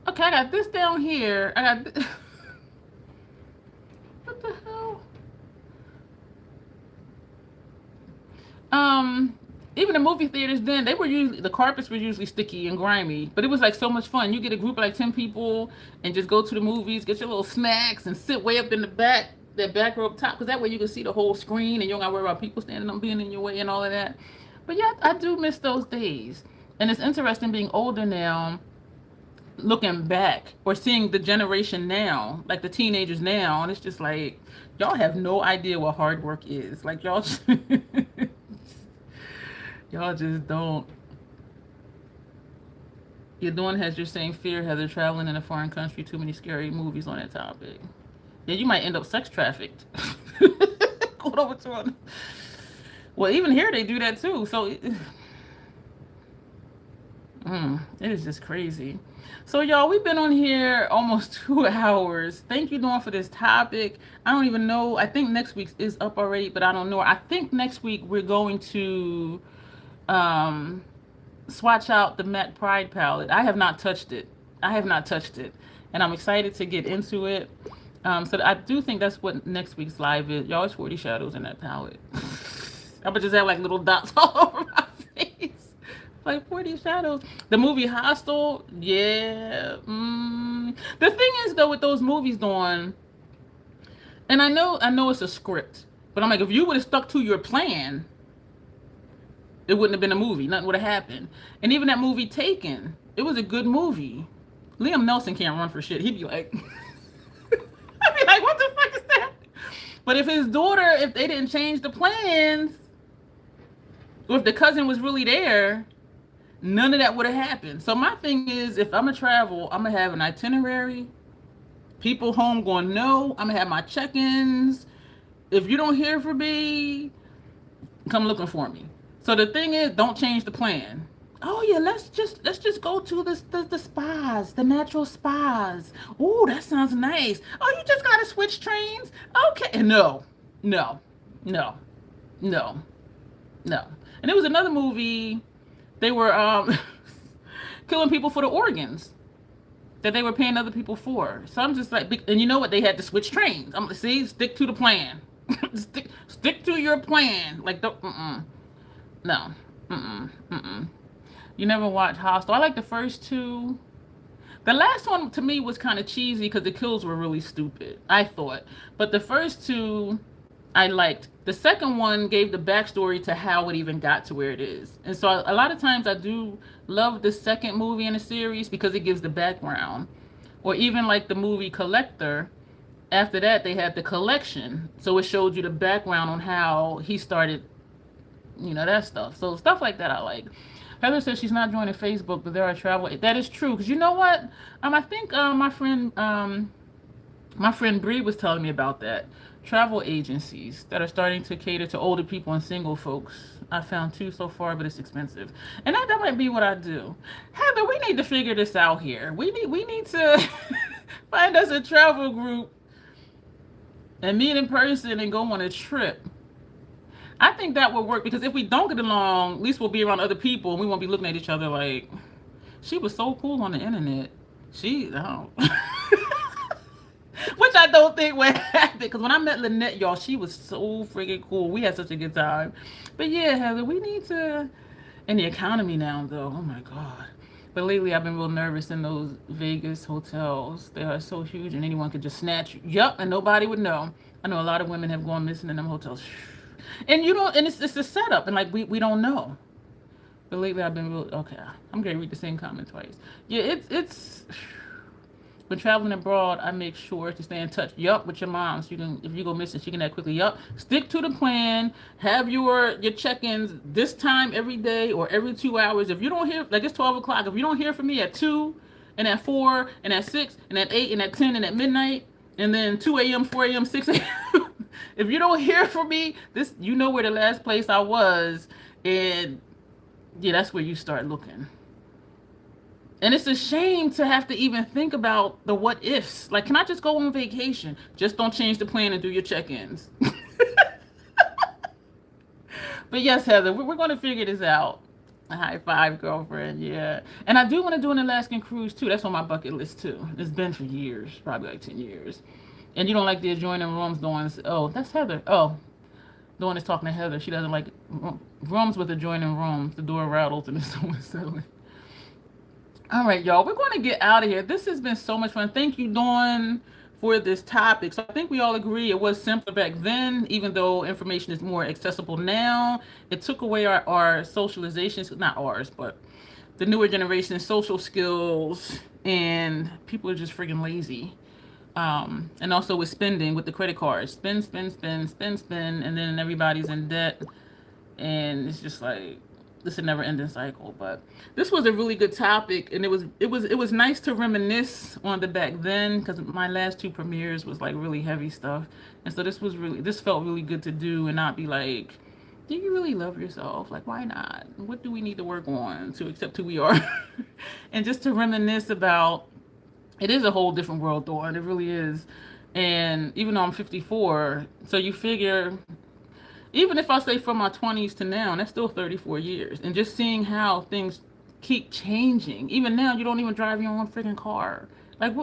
Okay, I got this down here. I got what the hell? Even the movie theaters then, the carpets were usually sticky and grimy, but it was like so much fun. You get a group of like 10 people and just go to the movies, get your little snacks, and sit way up in the back, that back row up top, because that way you can see the whole screen and you don't gotta worry about people standing up being in your way and all of that. But yeah, I do miss those days. And it's interesting being older now, looking back or seeing the generation now, like the teenagers now, and it's just like, y'all have no idea what hard work is. Like, y'all y'all just don't. Your Dawn has your same fear, Heather, traveling in a foreign country, too many scary movies on that topic. Yeah, you might end up sex trafficked. Going over to one. Well, even here they do that too. So, It is just crazy. So, y'all, we've been on here almost 2 hours. Thank you, Dawn, for this topic. I don't even know. I think next week's is up already, but I don't know. I think next week we're going to um, swatch out the Mac Pride palette. I have not touched it. I have not touched it. And I'm excited to get into it. So I do think that's what next week's live is. Y'all, it's 40 shadows in that palette. I'm going to just have like little dots all over my face. Like 40 shadows. The movie Hostel, yeah. The thing is, though, with those movies, Dawn, and I know it's a script, but I'm like, if you would have stuck to your plan, it wouldn't have been a movie. Nothing would have happened. And even that movie Taken, it was a good movie. Liam Neeson can't run for shit. He'd be like, I'd be like, what the fuck is that? But if his daughter, if they didn't change the plans, or if the cousin was really there, none of that would have happened. So my thing is, if I'm gonna travel, I'm gonna have an itinerary. People home going to know. I'm gonna have my check-ins. If you don't hear from me, come looking for me. So the thing is, don't change the plan. Oh yeah, let's just go to the spas, the natural spas. Oh, that sounds nice. Oh, you just gotta switch trains? Okay. No, no, no, no, no. And there was another movie. They were killing people for the organs that they were paying other people for. So I'm just like, and you know what? They had to switch trains. I'm like, see, stick to the plan. stick to your plan. Like, don't, no, You never watched Hostel. I like the first two. The last one to me was kind of cheesy because the kills were really stupid, I thought. But the first two, I liked. The second one gave the backstory to how it even got to where it is. And so a lot of times I do love the second movie in a series because it gives the background. Or even like the movie Collector. After that, they had the collection. So it showed you the background on how he started, that stuff. So stuff like that I like. Heather says she's not joining Facebook, but there are travel. That is true. Because you know what? I think my friend Bree was telling me about that. Travel agencies that are starting to cater to older people and single folks. I found 2 so far, but it's expensive. And that might be what I do. Heather, we need to figure this out here. We need to find us a travel group and meet in person and go on a trip. I think that would work because if we don't get along, at least we'll be around other people and we won't be looking at each other like, she was so cool on the internet. Which I don't think would happen because when I met Lynette, y'all, she was so freaking cool. We had such a good time. But yeah, Heather, we need to, and the economy now though, oh my God. But lately I've been real nervous in those Vegas hotels. They are so huge and anyone could just snatch you. Yup, and nobody would know. I know a lot of women have gone missing in them hotels. And it's a setup and like we don't know. But lately I've been real, okay, I'm gonna read the same comment twice. Yeah, it's when traveling abroad, I make sure to stay in touch. Yup, with your mom. So if you go missing, she can act quickly. Yup. Stick to the plan. Have your check-ins this time every day or every 2 hours. If you don't hear, like it's 12 o'clock. If you don't hear from me at 2 and at 4 and at 6 and at 8 and at 10 and at midnight and then 2 a.m., 4 a.m., 6 a.m. If you don't hear from me, you know where the last place I was. And yeah, that's where you start looking. And it's a shame to have to even think about the what ifs. Like, can I just go on vacation? Just don't change the plan and do your check-ins. But yes, Heather, we're going to figure this out. A high five, girlfriend, yeah. And I do want to do an Alaskan cruise, too. That's on my bucket list, too. It's been for years, probably like 10 years. And you don't like the adjoining rooms, Dawn. Oh, that's Heather. Oh, Dawn is talking to Heather. She doesn't like rooms with adjoining rooms. The door rattles and it's always settling. All right, y'all, we're going to get out of here. This has been so much fun. Thank you, Dawn, for this topic. So I think we all agree it was simpler back then, even though information is more accessible now. It took away our socializations, not ours, but the newer generation social skills, and people are just freaking lazy. And also with spending with the credit cards. Spend, and then everybody's in debt. And it's just like, this is a never-ending cycle. But this was a really good topic, and it was nice to reminisce on the back then, because my last 2 premieres was like really heavy stuff, and so this felt really good to do and not be like do you really love yourself? Like, why not? What do we need to work on to accept who we are? And just to reminisce about, it is a whole different world, Dawn. It really is. And even though I'm 54, so you figure, even if I say from my 20s to now, that's still 34 years. And just seeing how things keep changing. Even now, you don't even drive your own freaking car. Like,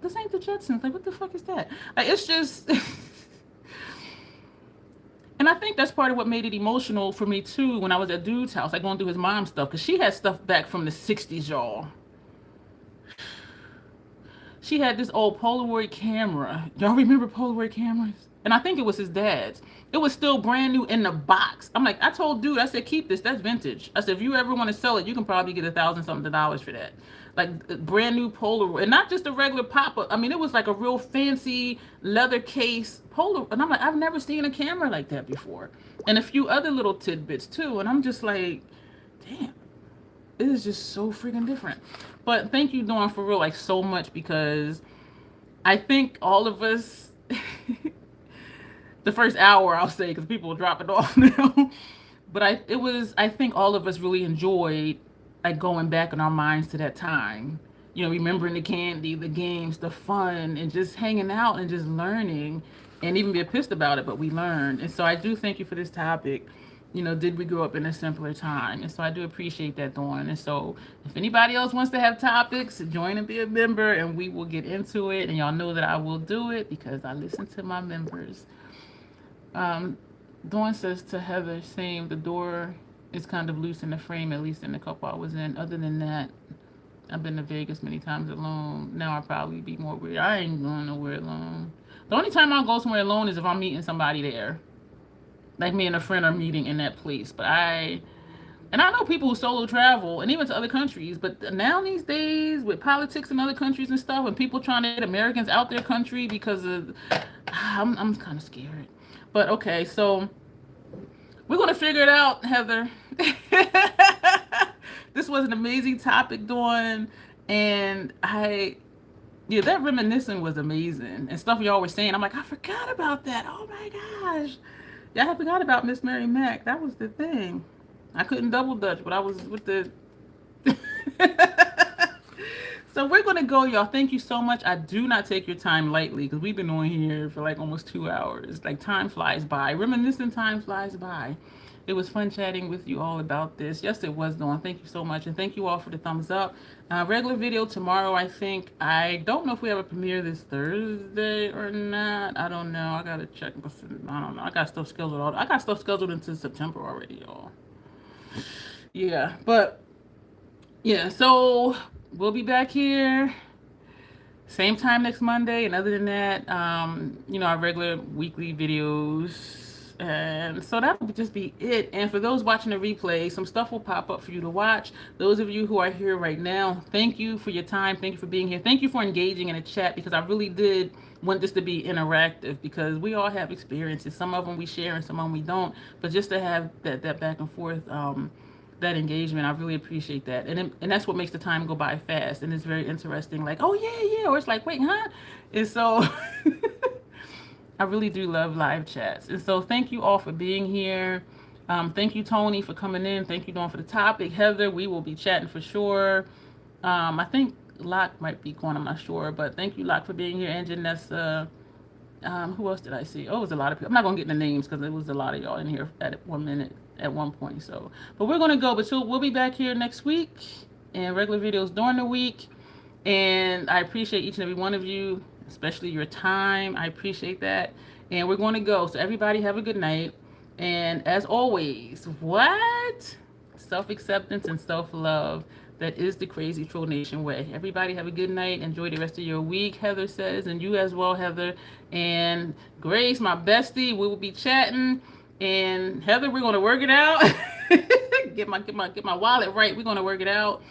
this ain't the Jetsons. Like, what the fuck is that? Like, it's just. And I think that's part of what made it emotional for me, too, when I was at Dude's house, like going through his mom's stuff. Because she had stuff back from the 60s, y'all. She had this old Polaroid camera. Y'all remember Polaroid cameras? And I think it was his dad's. It was still brand new in the box. I'm like, I told dude, I said, keep this. That's vintage. I said, if you ever want to sell it, you can probably get $1,000 something for that. Like brand new Polaroid, and not just a regular pop-up. I mean, it was like a real fancy leather case Polaroid. And I'm like, I've never seen a camera like that before. And a few other little tidbits too. And I'm just like, damn, it is just so freaking different. But thank you, Dawn, for real, like so much, because I think all of us, the first hour I'll say, because people will drop it off now. But I think all of us really enjoyed like going back in our minds to that time. You know, remembering the candy, the games, the fun, and just hanging out and just learning, and even being pissed about it, but we learned. And so I do thank you for this topic. You know, did we grow up in a simpler time? And so I do appreciate that, Dawn. And so if anybody else wants to have topics, join and be a member, and we will get into it. And y'all know that I will do it because I listen to my members. Dawn says to Heather, same, the door is kind of loose in the frame, at least in the couple I was in. Other than that, I've been to Vegas many times alone. Now I'll probably be more weird. I ain't going nowhere alone. The only time I'll go somewhere alone is if I'm meeting somebody there. Like me and a friend are meeting in that place. But I know people who solo travel and even to other countries, but now these days with politics in other countries and stuff, and people trying to get Americans out their country because of, I'm kind of scared. But okay, so we're going to figure it out, Heather. This was an amazing topic, Dawn. And that reminiscing was amazing. And stuff y'all were saying, I'm like, I forgot about that. Oh my gosh. Yeah, I forgot about Miss Mary Mack. That was the thing. I couldn't double dutch, but I was with the... So we're going to go, y'all. Thank you so much. I do not take your time lightly because we've been on here for like almost 2 hours. Like time flies by. Reminiscing time flies by. It was fun chatting with you all about this. Yes, it was, Dawn. Thank you so much. And thank you all for the thumbs up. Regular video tomorrow, I think. I don't know if we have a premiere this Thursday or not. I don't know. I got to check. I don't know. I got stuff scheduled. I got stuff scheduled into September already, y'all. Yeah, but yeah, so we'll be back here same time next Monday. And other than that, our regular weekly videos. And so that would just be it. And for those watching the replay, some stuff will pop up for you to watch. Those of you who are here right now, thank you for your time. Thank you for being here. Thank you for engaging in a chat, because I really did want this to be interactive, because we all have experiences. Some of them we share and some of them we don't. But just to have that back and forth, that engagement, I really appreciate that. And that's what makes the time go by fast. And it's very interesting. Like, oh, yeah. Or it's like, wait, huh? And so... I really do love live chats. And so thank you all for being here. Thank you, Tony, for coming in. Thank you, Dawn, for the topic. Heather, we will be chatting for sure. I think Locke might be going, I'm not sure. But thank you, Locke, for being here. And Janessa. Who else did I see? Oh, it was a lot of people. I'm not going to get the names because it was a lot of y'all in here at 1 minute at one point. So, but we're going to go. But we'll be back here next week and regular videos during the week. And I appreciate each and every one of you, especially your time. I appreciate that. And we're going to go. So everybody have a good night. And as always, what? Self-acceptance and self-love. That is the Crazy Troll Nation way. Everybody have a good night. Enjoy the rest of your week, Heather says. And you as well, Heather. And Grace, my bestie, we will be chatting. And Heather, we're going to work it out. get my wallet right. We're going to work it out.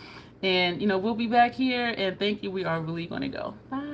And, we'll be back here. And thank you. We are really going to go. Bye.